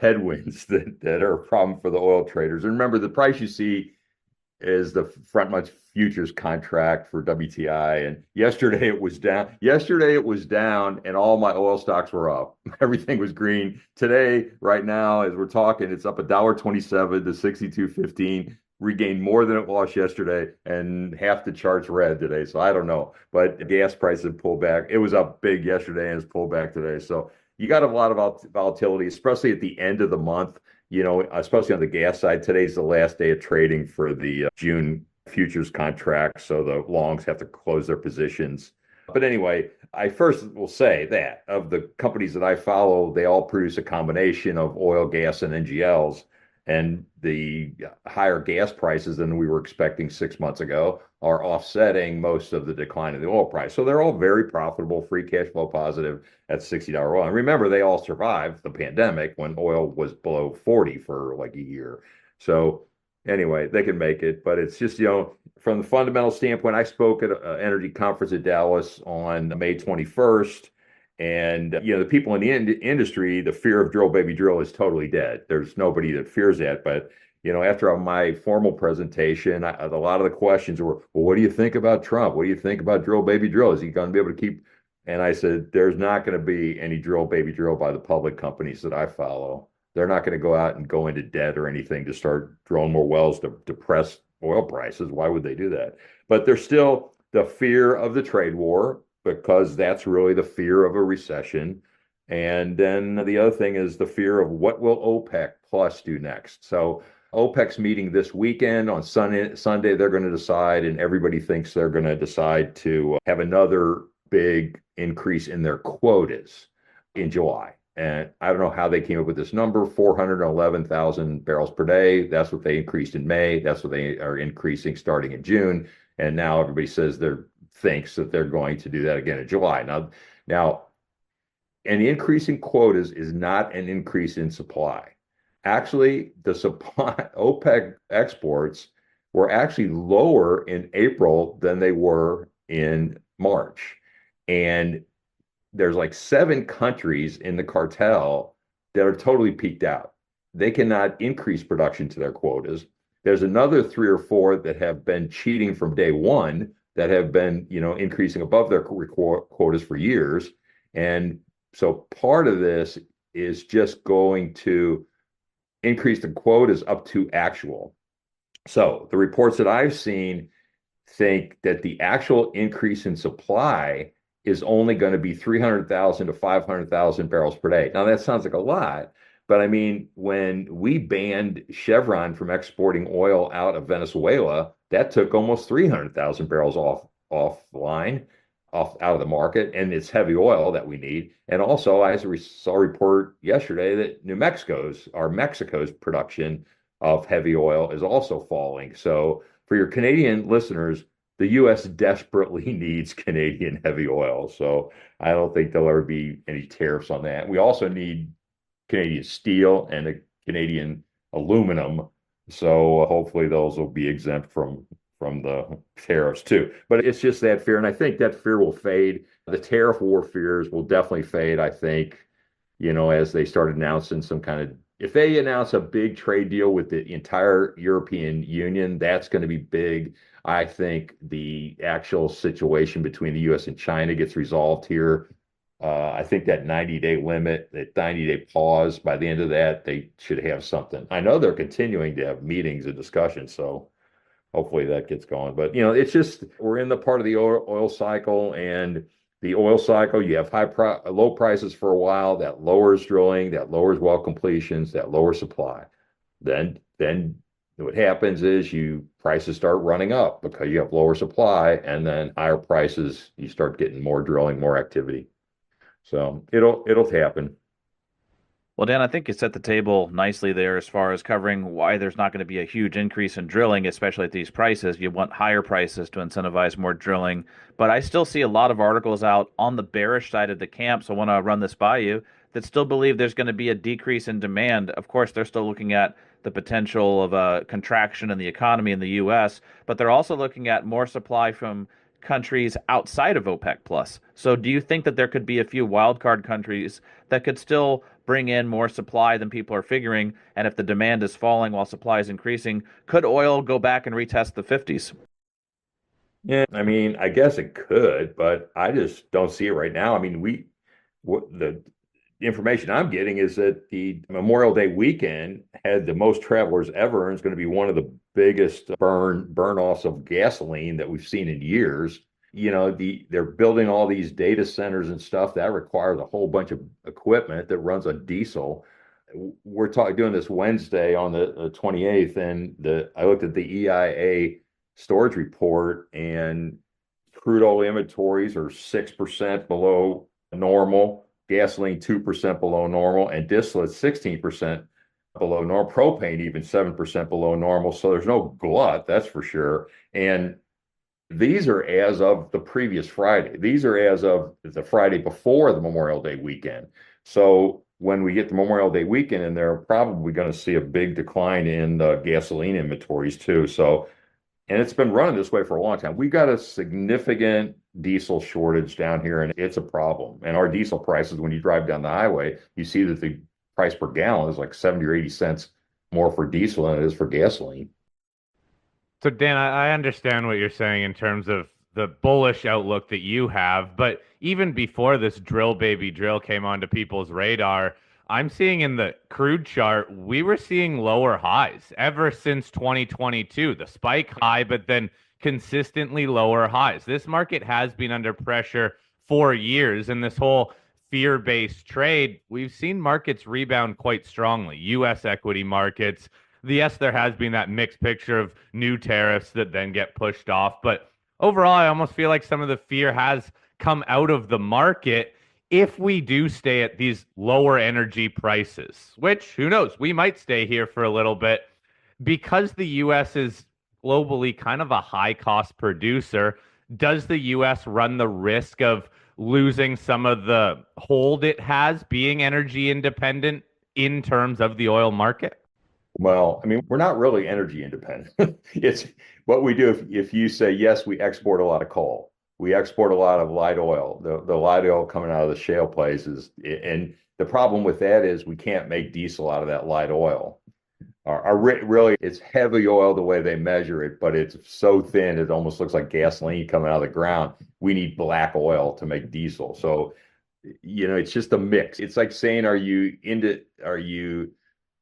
headwinds that are a problem for the oil traders. And remember, the price you see is the front month futures contract for WTI. And yesterday it was down. Yesterday it was down, and all my oil stocks were up. Everything was green. Today, right now, as we're talking, it's up $1.27 to 62.15. Regained more than it lost yesterday, and half the chart's red today. So I don't know, but gas prices have pulled back. It was up big yesterday and it's pulled back today. So you got a lot of volatility, especially at the end of the month, especially on the gas side. Today's the last day of trading for the June futures contract. So the longs have to close their positions. But anyway, I first will say that of the companies that I follow, they all produce a combination of oil, gas, and NGLs. And the higher gas prices than we were expecting 6 months ago are offsetting most of the decline in the oil price. So they're all very profitable, free cash flow positive at $60 oil. And remember, they all survived the pandemic when oil was below 40 for like a year. So anyway, they can make it. But it's just, from the fundamental standpoint, I spoke at an energy conference at Dallas on May 21st. And, the people in the industry, the fear of drill, baby, drill is totally dead. There's nobody that fears that. But, after my formal presentation, a lot of the questions were, well, what do you think about Trump? What do you think about drill, baby, drill? Is he going to be able to keep? And I said, there's not going to be any drill, baby, drill by the public companies that I follow. They're not going to go out and go into debt or anything to start drilling more wells to depress oil prices. Why would they do that? But there's still the fear of the trade war, because that's really the fear of a recession. And then the other thing is the fear of what will OPEC plus do next. So OPEC's meeting this weekend on Sunday, they're going to decide, and everybody thinks they're going to decide to have another big increase in their quotas in July. And I don't know how they came up with this number, 411,000 barrels per day. That's what they increased in May. That's what they are increasing starting in June. And now everybody says thinks that they're going to do that again in July. Now, an increase in quotas is not an increase in supply. Actually, the supply OPEC exports were actually lower in April than they were in March. And there's like 7 countries in the cartel that are totally peaked out. They cannot increase production to their quotas. There's another 3 or 4 that have been cheating from day one, that have been, increasing above their quotas for years. And so part of this is just going to increase the quotas up to actual. So the reports that I've seen think that the actual increase in supply is only going to be 300,000 to 500,000 barrels per day. Now that sounds like a lot, but I mean, when we banned Chevron from exporting oil out of Venezuela, that took almost 300,000 barrels out of the market, and it's heavy oil that we need. And also, I saw a report yesterday that Mexico's production of heavy oil is also falling. So for your Canadian listeners, the U.S. desperately needs Canadian heavy oil. So I don't think there'll ever be any tariffs on that. We also need Canadian steel and a Canadian aluminum. So hopefully those will be exempt from the tariffs too. But it's just that fear. And I think that fear will fade. The tariff war fears will definitely fade, I think, as they start announcing some kind of if they announce a big trade deal with the entire European Union, that's going to be big. I think the actual situation between the U.S. and China gets resolved here. I think that 90-day limit, that 90-day pause, by the end of that, they should have something. I know they're continuing to have meetings and discussions, so hopefully that gets going. But, it's just we're in the part of the oil cycle, and the oil cycle, you have low prices for a while, that lowers drilling, that lowers well completions, that lowers supply. Then what happens is prices start running up because you have lower supply, and then higher prices, you start getting more drilling, more activity. So it'll happen. Well, Dan, I think you set the table nicely there as far as covering why there's not going to be a huge increase in drilling, especially at these prices. You want higher prices to incentivize more drilling. But I still see a lot of articles out on the bearish side of the camp, so I want to run this by you, that still believe there's going to be a decrease in demand. Of course, they're still looking at the potential of a contraction in the economy in the U.S., but they're also looking at more supply from countries outside of OPEC plus. So do you think that there could be a few wildcard countries that could still bring in more supply than people are figuring? And if the demand is falling while supply is increasing, could oil go back and retest the 50s? Yeah, I mean, I guess it could, but I just don't see it right now. I mean, the information I'm getting is that the Memorial Day weekend had the most travelers ever, and it's going to be one of the biggest burn-offs of gasoline that we've seen in years. They're building all these data centers and stuff that requires a whole bunch of equipment that runs on diesel. We're doing this Wednesday on the 28th, and I looked at the EIA storage report, and crude oil inventories are 6% below normal, gasoline 2% below normal, and distillate 16% below normal, propane even 7% below normal. So there's no glut, that's for sure. And these are as of the previous Friday. These are as of the Friday before the Memorial Day weekend. So when we get the Memorial Day weekend in there, probably going to see a big decline in the gasoline inventories too. So, and it's been running this way for a long time. We've got a significant diesel shortage down here, and it's a problem. And our diesel prices, when you drive down the highway, you see that the price per gallon is like 70 or 80 cents more for diesel than it is for gasoline. So, Dan, I understand what you're saying in terms of the bullish outlook that you have, but even before this drill baby drill came onto people's radar, I'm seeing in the crude chart, we were seeing lower highs ever since 2022, the spike high, but then consistently lower highs. This market has been under pressure for years, and this whole fear-based trade, we've seen markets rebound quite strongly. U.S. equity markets, yes, there has been that mixed picture of new tariffs that then get pushed off, but overall, I almost feel like some of the fear has come out of the market if we do stay at these lower energy prices, which, who knows, we might stay here for a little bit. Because the U.S. is globally kind of a high-cost producer, does the U.S. run the risk of losing some of the hold it has being energy independent in terms of the oil market? Well, I mean, we're not really energy independent. It's what we do. If you say, yes, we export a lot of coal, we export a lot of light oil, the light oil coming out of the shale places. And the problem with that is we can't make diesel out of that light oil. Really, it's heavy oil the way they measure it, but it's so thin it almost looks like gasoline coming out of the ground. We need black oil to make diesel. So, it's just a mix. It's like saying, are you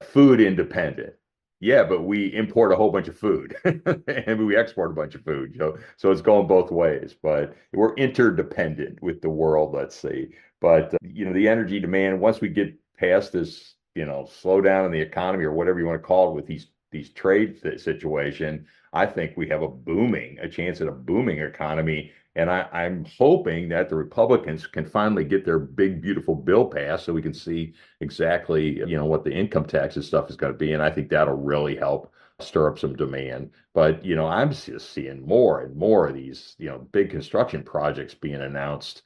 food independent? Yeah, but we import a whole bunch of food and we export a bunch of food. So it's going both ways, but we're interdependent with the world, let's say. But the energy demand, once we get past this, slowdown in the economy or whatever you want to call it with these trade situation, I think we have a chance at a booming economy. And I'm hoping that the Republicans can finally get their big, beautiful bill passed so we can see exactly, what the income taxes stuff is going to be. And I think that'll really help stir up some demand. But, I'm just seeing more and more of these, big construction projects being announced.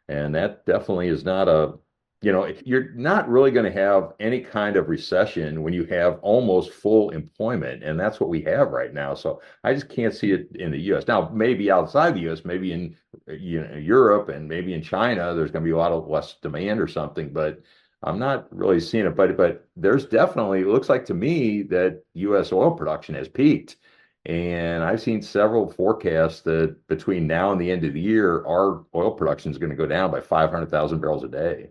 And that definitely is not you're not really going to have any kind of recession when you have almost full employment. And that's what we have right now. So I just can't see it in the U.S. Now, maybe outside the U.S., maybe in Europe and maybe in China, there's going to be a lot of less demand or something. But I'm not really seeing it, but there's definitely, it looks like to me that U.S. oil production has peaked. And I've seen several forecasts that between now and the end of the year, our oil production is going to go down by 500,000 barrels a day.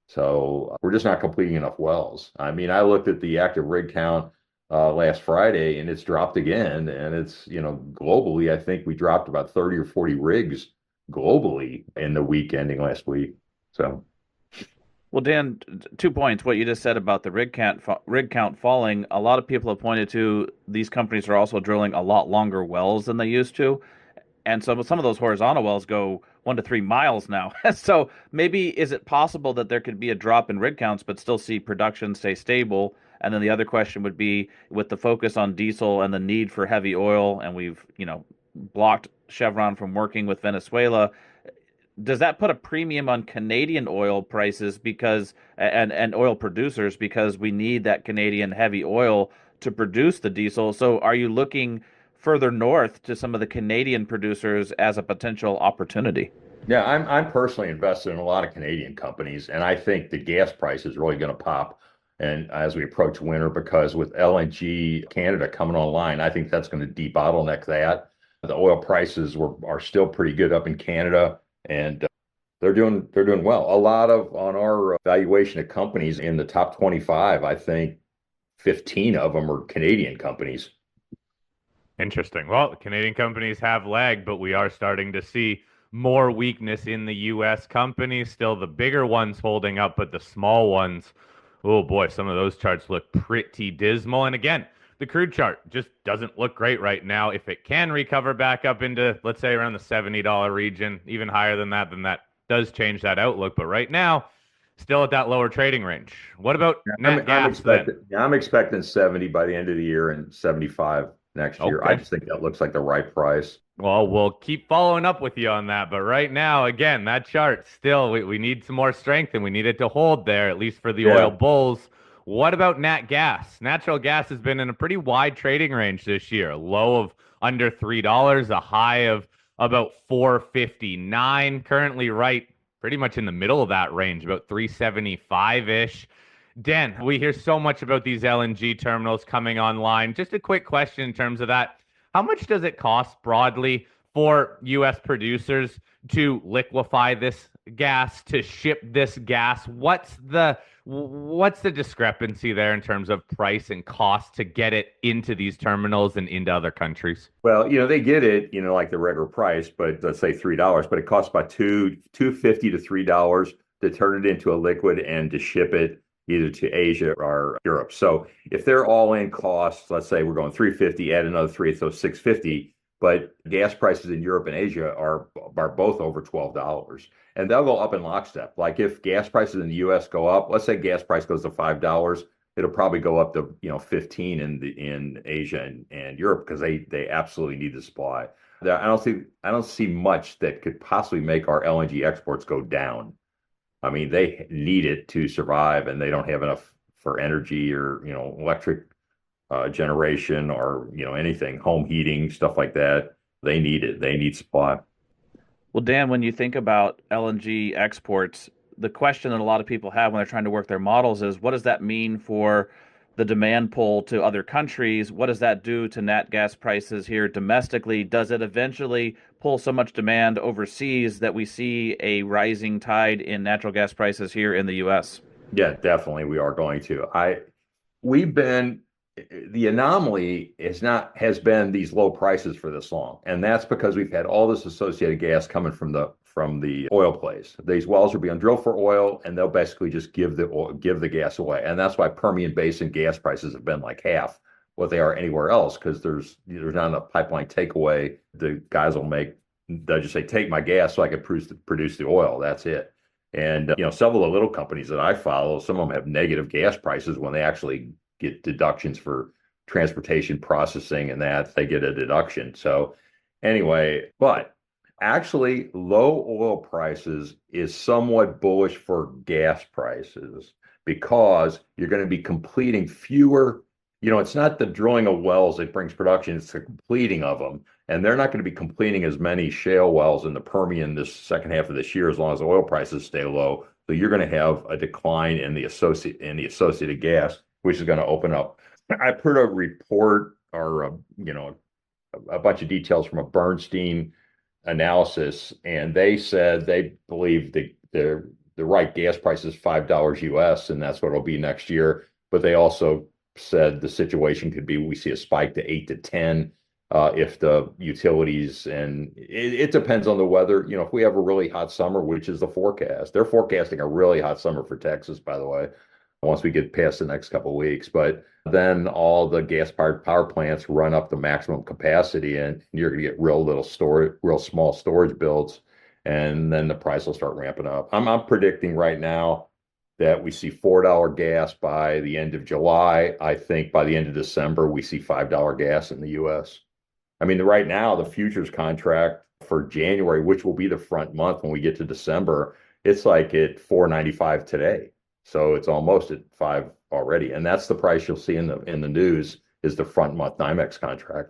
So we're just not completing enough wells. I mean, I looked at the active rig count last Friday and it's dropped again. And it's, globally, I think we dropped about 30 or 40 rigs globally in the week ending last week. So. Well, Dan, 2 points. What you just said about the rig count falling, a lot of people have pointed to these companies are also drilling a lot longer wells than they used to. And so some of those horizontal wells go 1 to 3 miles now. So maybe is it possible that there could be a drop in rig counts, but still see production stay stable? And then the other question would be with the focus on diesel and the need for heavy oil, and we've, blocked Chevron from working with Venezuela. Does that put a premium on Canadian oil prices and oil producers because we need that Canadian heavy oil to produce the diesel? So are you looking further north to some of the Canadian producers as a potential opportunity? Yeah, I'm personally invested in a lot of Canadian companies, and I think the gas price is really going to pop. And as we approach winter, because with LNG Canada coming online, I think that's going to debottleneck that. The oil prices are still pretty good up in Canada, and they're doing well. A lot of on our valuation of companies in the top 25, I think 15 of them are Canadian companies. Interesting. Well, Canadian companies have lagged, but we are starting to see more weakness in the U.S. companies. Still the bigger ones holding up, but the small ones, oh boy, some of those charts look pretty dismal. And again, the crude chart just doesn't look great right now. If it can recover back up into, let's say, around the $70 region, even higher than that, then that does change that outlook. But right now, still at that lower trading range. What about nat gas then? I'm expecting 70 by the end of the year and 75 next year. Okay. I just think that looks like the right price. Well, we'll keep following up with you on that. But right now, again, that chart still, we need some more strength and we need it to hold there, at least for the oil bulls. What about nat gas? Natural gas has been in a pretty wide trading range this year. A low of under $3, a high of about $4.59. Currently right pretty much in the middle of that range, about 375-ish. Dan, we hear so much about these LNG terminals coming online. Just a quick question in terms of that. How much does it cost broadly for U.S. producers to liquefy this gas, to ship this gas? What's the discrepancy there in terms of price and cost to get it into these terminals and into other countries? Well, they get it, like the regular price, but let's say $3, but it costs about $2.50 to $3 to turn it into a liquid and to ship it either to Asia or Europe. So if they're all in costs, let's say we're going $3.50, add another $3, so $6.50. But gas prices in Europe and Asia are both over $12, and they'll go up in lockstep. Like if gas prices in the U.S. go up, let's say gas price goes to $5, it'll probably go up to 15 in Asia and Europe because they absolutely need the supply. I don't see much that could possibly make our LNG exports go down. I mean, they need it to survive, and they don't have enough for energy or electric generation or anything, home heating, stuff like that. They need it. They need supply. Well, Dan, when you think about LNG exports, the question that a lot of people have when they're trying to work their models is, what does that mean for the demand pull to other countries? What does that do to nat gas prices here domestically? Does it eventually pull so much demand overseas that we see a rising tide in natural gas prices here in the U.S.? Yeah, definitely. We are going to. The anomaly has been these low prices for this long, and that's because we've had all this associated gas coming from the oil plays. These wells are being drilled for oil, and they'll basically just give the gas away, and that's why Permian Basin gas prices have been like half what they are anywhere else, because there's not enough pipeline takeaway. The guys they'll just say, take my gas so I can produce the oil. That's it. And several of the little companies that I follow, some of them have negative gas prices when they actually get deductions for transportation, processing, and that they get a deduction. So anyway, but actually low oil prices is somewhat bullish for gas prices because you're going to be completing fewer. It's not the drilling of wells that brings production, it's the completing of them. And they're not going to be completing as many shale wells in the Permian this second half of this year as long as oil prices stay low. So you're going to have a decline in the associated gas, which is going to open up. I put a report or a bunch of details from a Bernstein analysis, and they said they believe the right gas price is $5 US, and that's what it'll be next year. But they also said the situation could be we see a spike to 8 to 10 if the utilities, and it depends on the weather. If we have a really hot summer, which is the forecast, they're forecasting a really hot summer for Texas, by the way, once we get past the next couple of weeks. But then all the gas-powered power plants run up to maximum capacity, and you're going to get real small storage builds, and then the price will start ramping up. I'm predicting right now that we see $4 gas by the end of July. I think by the end of December, we see $5 gas in the U.S. I mean, right now, the futures contract for January, which will be the front month when we get to December, it's like at $4.95 today. So it's almost at 5 already. And that's the price you'll see in the news is the front month NYMEX contract.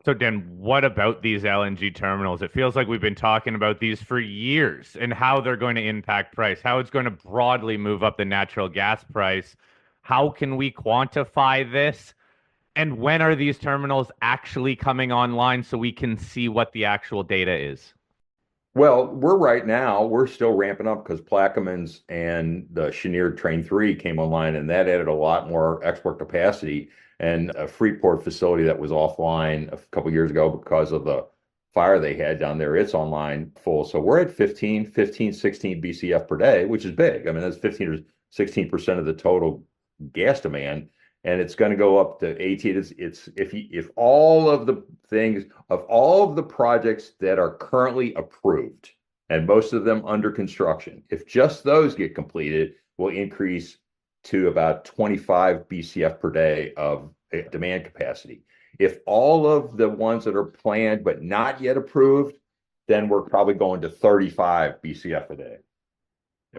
So Dan, what about these LNG terminals? It feels like we've been talking about these for years and how they're going to impact price, how it's going to broadly move up the natural gas price. How can we quantify this? And when are these terminals actually coming online so we can see what the actual data is? Well, we're still ramping up because Plaquemines and the Cheniere Train 3 came online, and that added a lot more export capacity. And a Freeport facility that was offline a couple years ago because of the fire they had down there, it's online full. So we're at 15, 16 BCF per day, which is big. I mean, that's 15 or 16% of the total gas demand. And it's going to go up to 18. If all of the projects that are currently approved, and most of them under construction, if just those get completed, will increase to about 25 BCF per day of demand capacity. If all of the ones that are planned but not yet approved, then we're probably going to 35 BCF a day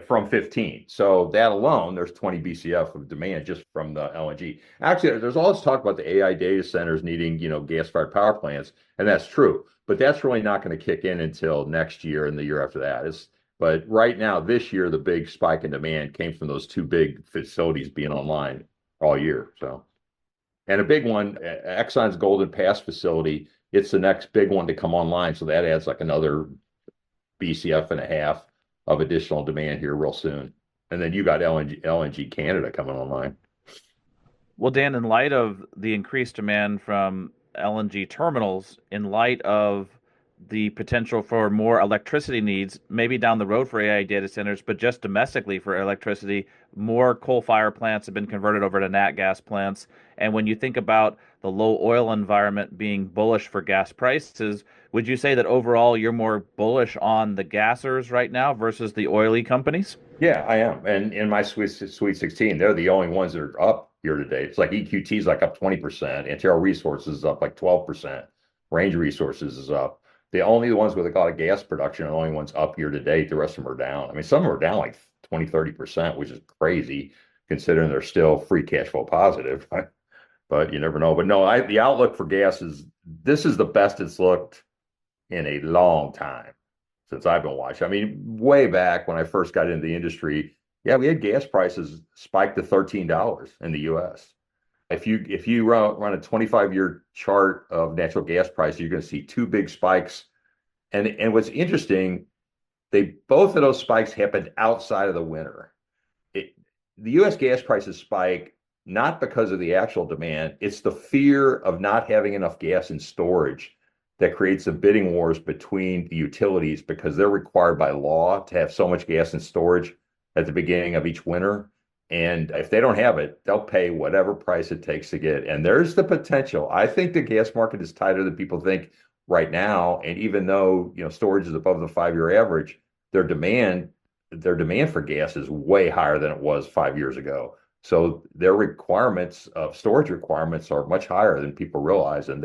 from 15. So that alone, there's 20 BCF of demand just from the LNG. Actually, there's all this talk about the AI data centers needing, gas-fired power plants, and that's true. But that's really not going to kick in until next year and the year after that. But right now, this year, the big spike in demand came from those two big facilities being online all year. So, and a big one, Exxon's Golden Pass facility, it's the next big one to come online. So that adds like another BCF and a half of additional demand here real soon. And then you got LNG Canada coming online. Well, Dan, in light of the increased demand from LNG terminals, in light of the potential for more electricity needs, maybe down the road for AI data centers, but just domestically for electricity, more coal-fired plants have been converted over to nat gas plants. And when you think about the low oil environment being bullish for gas prices, would you say that overall you're more bullish on the gassers right now versus the oily companies? Yeah, I am. And in my Sweet 16, they're the only ones that are up year to date. It's like EQT is like up 20%, Antero Resources is up like 12%, Range Resources is up. The only ones with a lot of gas production are the only ones up year to date. The rest of them are down. I mean, some of them are down like 20, 30%, which is crazy considering they're still free cash flow positive. But you never know. But no, the outlook for gas this is the best it's looked in a long time since I've been watching. I mean, way back when I first got into the industry, yeah, we had gas prices spike to $13 in the U.S. If you run a 25-year chart of natural gas prices, you're going to see two big spikes. And what's interesting, both of those spikes happened outside of the winter. The U.S. gas prices spike not because of the actual demand. It's the fear of not having enough gas in storage that creates the bidding wars between the utilities because they're required by law to have so much gas in storage at the beginning of each winter. And if they don't have it, they'll pay whatever price it takes to get it. And there's the potential. I think the gas market is tighter than people think right now. And even though, storage is above the 5-year average, their demand for gas is way higher than it was 5 years ago. So their storage requirements are much higher than people realize. And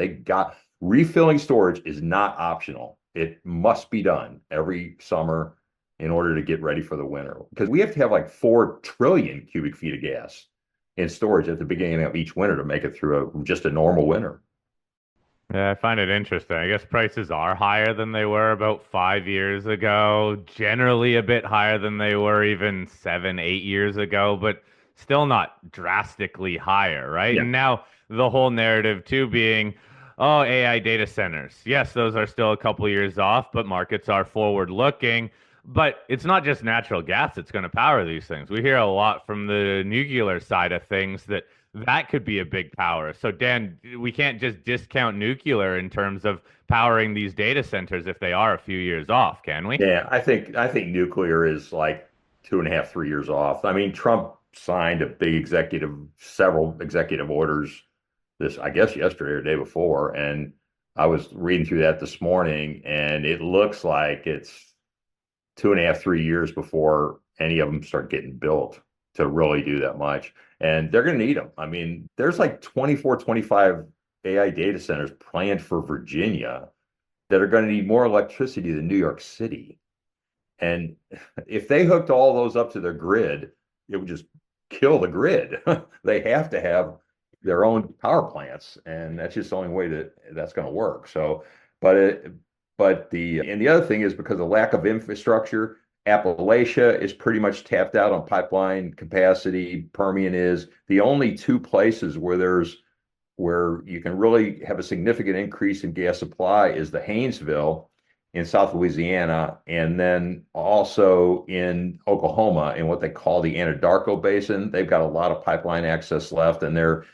refilling storage is not optional. It must be done every summer in order to get ready for the winter. Because we have to have like 4 trillion cubic feet of gas in storage at the beginning of each winter to make it through just a normal winter. Yeah, I find it interesting. I guess prices are higher than they were about 5 years ago, generally a bit higher than they were even 7, 8 years ago, but still not drastically higher, right? Yeah. And now the whole narrative too being, oh, AI data centers. Yes, those are still a couple years off, but markets are forward looking. But it's not just natural gas that's going to power these things. We hear a lot from the nuclear side of things that could be a big power. So, Dan, we can't just discount nuclear in terms of powering these data centers if they are a few years off, can we? Yeah, I think nuclear is like 2.5, 3 years off. I mean, Trump signed several executive orders this, I guess, yesterday or the day before, and I was reading through that this morning, and it looks like it's 2.5, 3 years before any of them start getting built to really do that much. And they're going to need them. I mean, there's like 24, 25 AI data centers planned for Virginia that are going to need more electricity than New York City. And if they hooked all those up to their grid, it would just kill the grid. They have to have their own power plants, and that's just the only way that's going to work. So, but the other thing is because of lack of infrastructure, Appalachia is pretty much tapped out on pipeline capacity. Permian is the only two places where you can really have a significant increase in gas supply is the Haynesville in South Louisiana, and then also in Oklahoma in what they call the Anadarko Basin. They've got a lot of pipeline access left, and they're,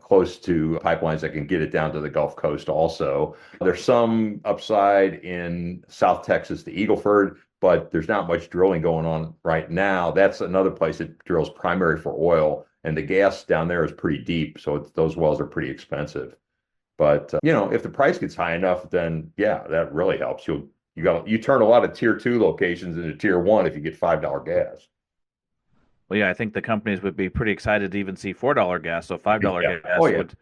close to pipelines that can get it down to the Gulf Coast also. There's some upside in South Texas to Eagleford, but there's not much drilling going on right now. That's another place that drills primary for oil, and the gas down there is pretty deep, so those wells are pretty expensive. But if the price gets high enough, then yeah, that really helps. You turn a lot of tier two locations into tier one if you get $5 gas. Well, yeah, I think the companies would be pretty excited to even see $4 gas. So $5 Yeah. gas Oh yeah. would.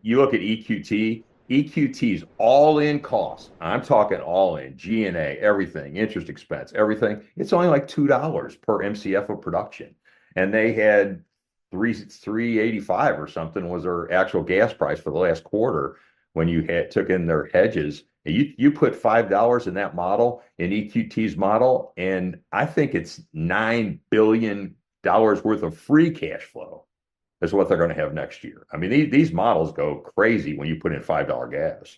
You look at EQT. EQT's all in cost. I'm talking all in G&A, everything, interest expense, everything. It's only like $2 per MCF of production, and they had 385 or something was their actual gas price for the last quarter when you took in their hedges. And you put $5 in that model in EQT's model, and I think it's $9 billion worth of free cash flow is what they're going to have next year. I mean, these models go crazy when you put in $5 gas.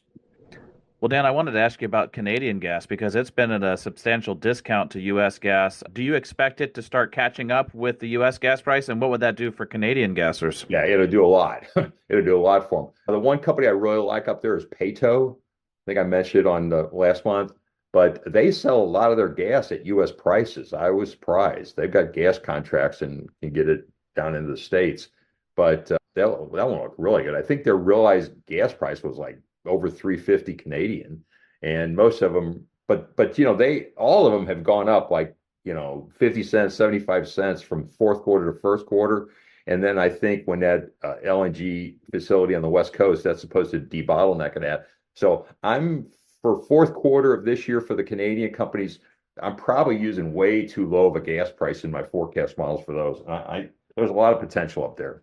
Well, Dan, I wanted to ask you about Canadian gas because it's been at a substantial discount to U.S. gas. Do you expect it to start catching up with the U.S. gas price, and what would that do for Canadian gassers? Yeah, it'll do a lot. It'll do a lot for them. The one company I really like up there is Peyto. I think I mentioned it on the last month, but they sell a lot of their gas at U.S. prices. I was surprised. They've got gas contracts and can get it down into the States, but that one looked really good. I think their realized gas price was like over 350 Canadian, and most of them, but they all of them have gone up like 50 cents, 75 cents from fourth quarter to first quarter. And then I think when that LNG facility on the West Coast, that's supposed to debottleneck that. So I'm for fourth quarter of this year for the Canadian companies, I'm probably using way too low of a gas price in my forecast models for those. There's a lot of potential up there.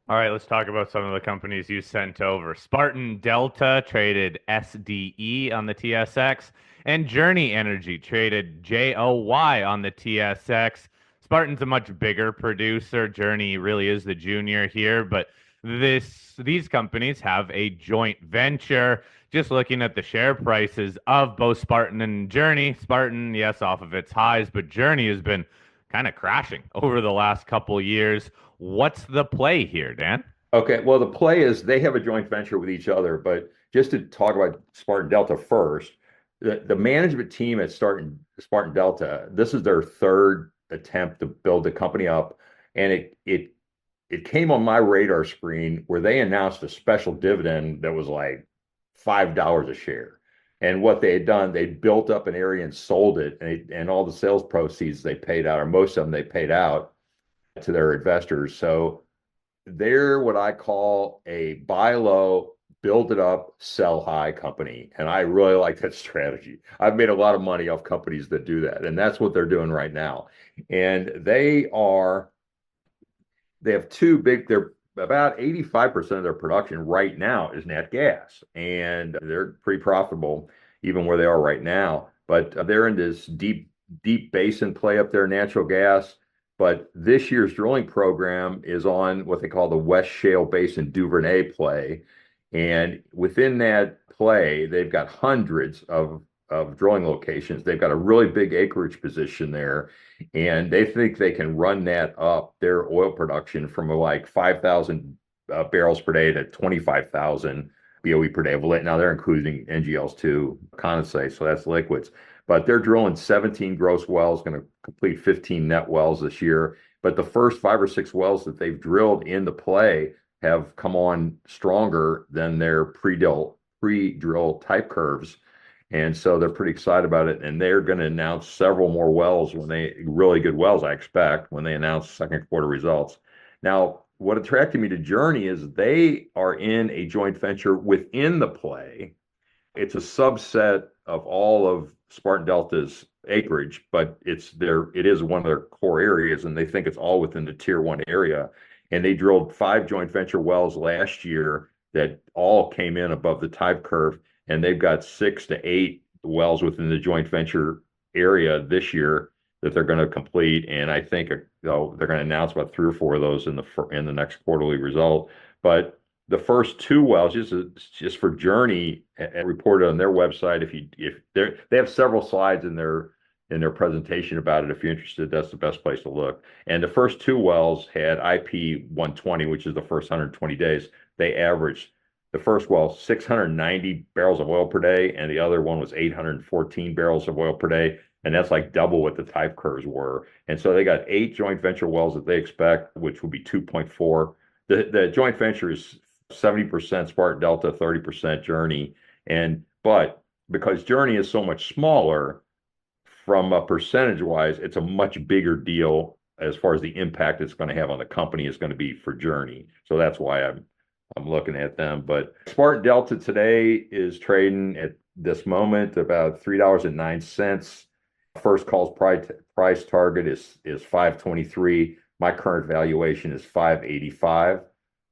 All right, let's talk about some of the companies you sent over. Spartan Delta traded SDE on the TSX, and Journey Energy traded JOY on the TSX. Spartan's a much bigger producer. Journey really is the junior here, but these companies have a joint venture. Just looking at the share prices of both Spartan and Journey, Spartan, yes, off of its highs, but Journey has been kind of crashing over the last couple years. What's the play here, Dan? Okay, well, the play is they have a joint venture with each other, but just to talk about Spartan Delta first, the management team at Spartan Delta, this is their third attempt to build the company up, and it came on my radar screen where they announced a special dividend that was like $5 a share. And what they had done, they built up an area and sold it, and all the sales proceeds they paid out, or most of them they paid out to their investors. So they're what I call a buy low, build it up, sell high company. And I really like that strategy. I've made a lot of money off companies that do that. And that's what they're doing right now. And they have two big, about 85% of their production right now is nat gas, and they're pretty profitable even where they are right now. But they're in this deep basin play up there, natural gas. But this year's drilling program is on what they call the West Shale Basin Duvernay play. And within that play, they've got hundreds of drilling locations. They've got a really big acreage position there, and they think they can run that up their oil production from like 5,000 barrels per day to 25,000 BOE per day. Now they're including NGLs too, condensate, so that's liquids. But they're drilling 17 gross wells, going to complete 15 net wells this year. But the first 5 or 6 wells that they've drilled in the play have come on stronger than their pre-drill type curves. And so they're pretty excited about it. And they're going to announce several more wells really good wells, I expect, when they announce second quarter results. Now, what attracted me to Journey is they are in a joint venture within the play. It's a subset of all of Spartan Delta's acreage, but it is one of their core areas, and they think it's all within the tier 1 area. And they drilled 5 joint venture wells last year that all came in above the type curve, and they've got 6 to 8 wells within the joint venture area this year that they're going to complete. And I think they're going to announce about 3 or 4 of those in the next quarterly result. But the first 2 wells, just for Journey, reported on their website. If they have several slides in their presentation about it. If you're interested, that's the best place to look. And the first 2 wells had IP 120, which is the first 120 days. They averaged the first well 690 barrels of oil per day, and the other one was 814 barrels of oil per day. And that's like double what the type curves were. And so they got 8 joint venture wells that they expect, which will be 2.4. The joint venture is 70% Spartan Delta, 30% Journey. But because Journey is so much smaller, from a percentage wise, it's a much bigger deal as far as the impact it's going to have on the company is going to be for Journey. So that's why I'm looking at them. But Spartan Delta today is trading at this moment about $3.09. First call's price target is $5.23. My current valuation is $5.85.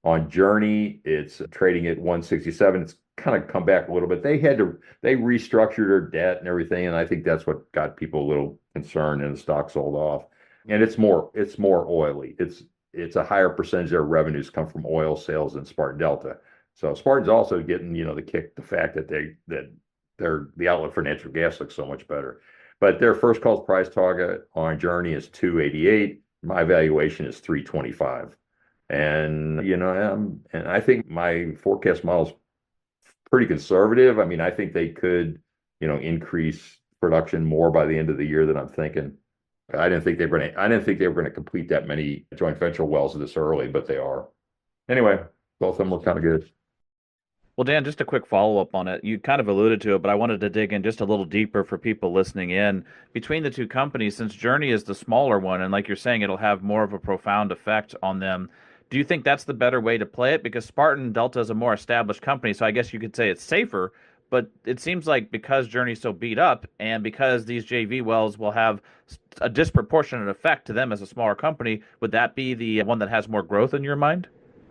On Journey, it's trading at $1.67. It's kind of come back a little bit. They restructured their debt and everything, and I think that's what got people a little concerned, and the stock sold off. And it's more oily. It's a higher percentage of their revenues come from oil sales than Spartan Delta. So Spartan's also getting, the fact that the outlook for natural gas looks so much better. But their first call price target on Journey is $2.88. My valuation is $3.25. And and I think my forecast model is pretty conservative. I mean, I think they could, increase production more by the end of the year than I'm thinking. I didn't think they were going to complete that many joint venture wells this early, but they are. Anyway, both of them were kind of good. Well, Dan, just a quick follow-up on it. You kind of alluded to it, but I wanted to dig in just a little deeper for people listening in. Between the 2 companies, since Journey is the smaller one, and like you're saying, it'll have more of a profound effect on them, do you think that's the better way to play it? Because Spartan Delta is a more established company, so I guess you could say it's safer, but it seems like because Journey's so beat up and because these JV wells will have a disproportionate effect to them as a smaller company, would that be the one that has more growth in your mind?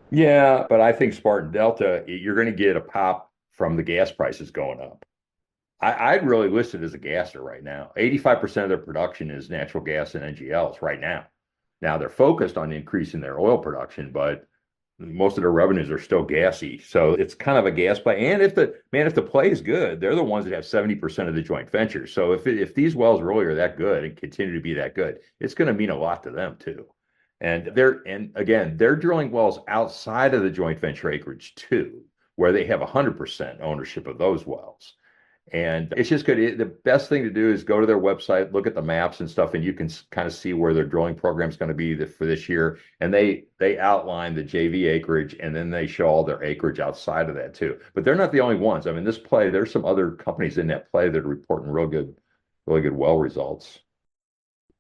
Yeah, but I think Spartan Delta, you're going to get a pop from the gas prices going up. I'd really list it as a gasser right now. 85% of their production is natural gas and NGLs right now. Now they're focused on increasing their oil production, but most of their revenues are still gassy. So it's kind of a gas play. And if the play is good, they're the ones that have 70% of the joint venture. So if these wells really are that good and continue to be that good, it's going to mean a lot to them too. And they're drilling wells outside of the joint venture acreage too, where they have 100% ownership of those wells. And it's just good. The best thing to do is go to their website, look at the maps and stuff, and you can kind of see where their drilling program is going to be for this year. And they outline the JV acreage, and then they show all their acreage outside of that too. But they're not the only ones. I mean, this play, there's some other companies in that play that are reporting really good well results.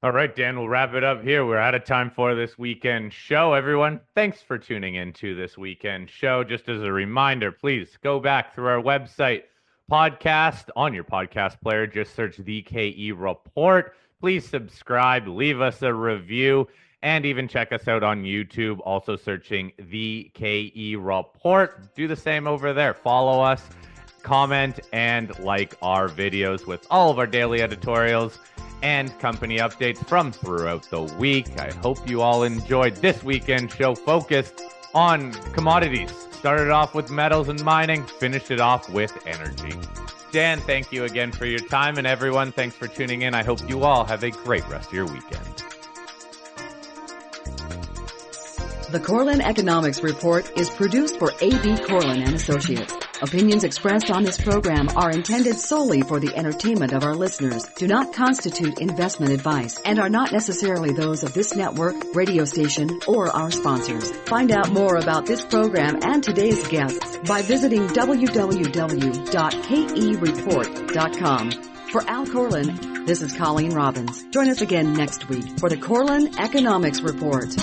All right, Dan, we'll wrap it up here. We're out of time for this weekend show. Everyone, thanks for tuning into this weekend show. Just as a reminder, please go back through our website, podcast on your podcast player. Just search the KE Report. Please subscribe, leave us a review, and even check us out on YouTube, also searching The KE Report. Do the same over there. Follow us, comment, and like our videos with all of our daily editorials and company updates from throughout the week. I hope you all enjoyed this weekend show focused on commodities. Started off with metals and mining, finished it off with energy. Dan, thank you again for your time, and everyone, thanks for tuning in. I hope you all have a great rest of your weekend. The Corlin Economics Report is produced for A.B. Corlin and Associates. Opinions expressed on this program are intended solely for the entertainment of our listeners, do not constitute investment advice, and are not necessarily those of this network, radio station, or our sponsors. Find out more about this program and today's guests by visiting www.kereport.com. For Al Corlin, this is Colleen Robbins. Join us again next week for the Corlin Economics Report.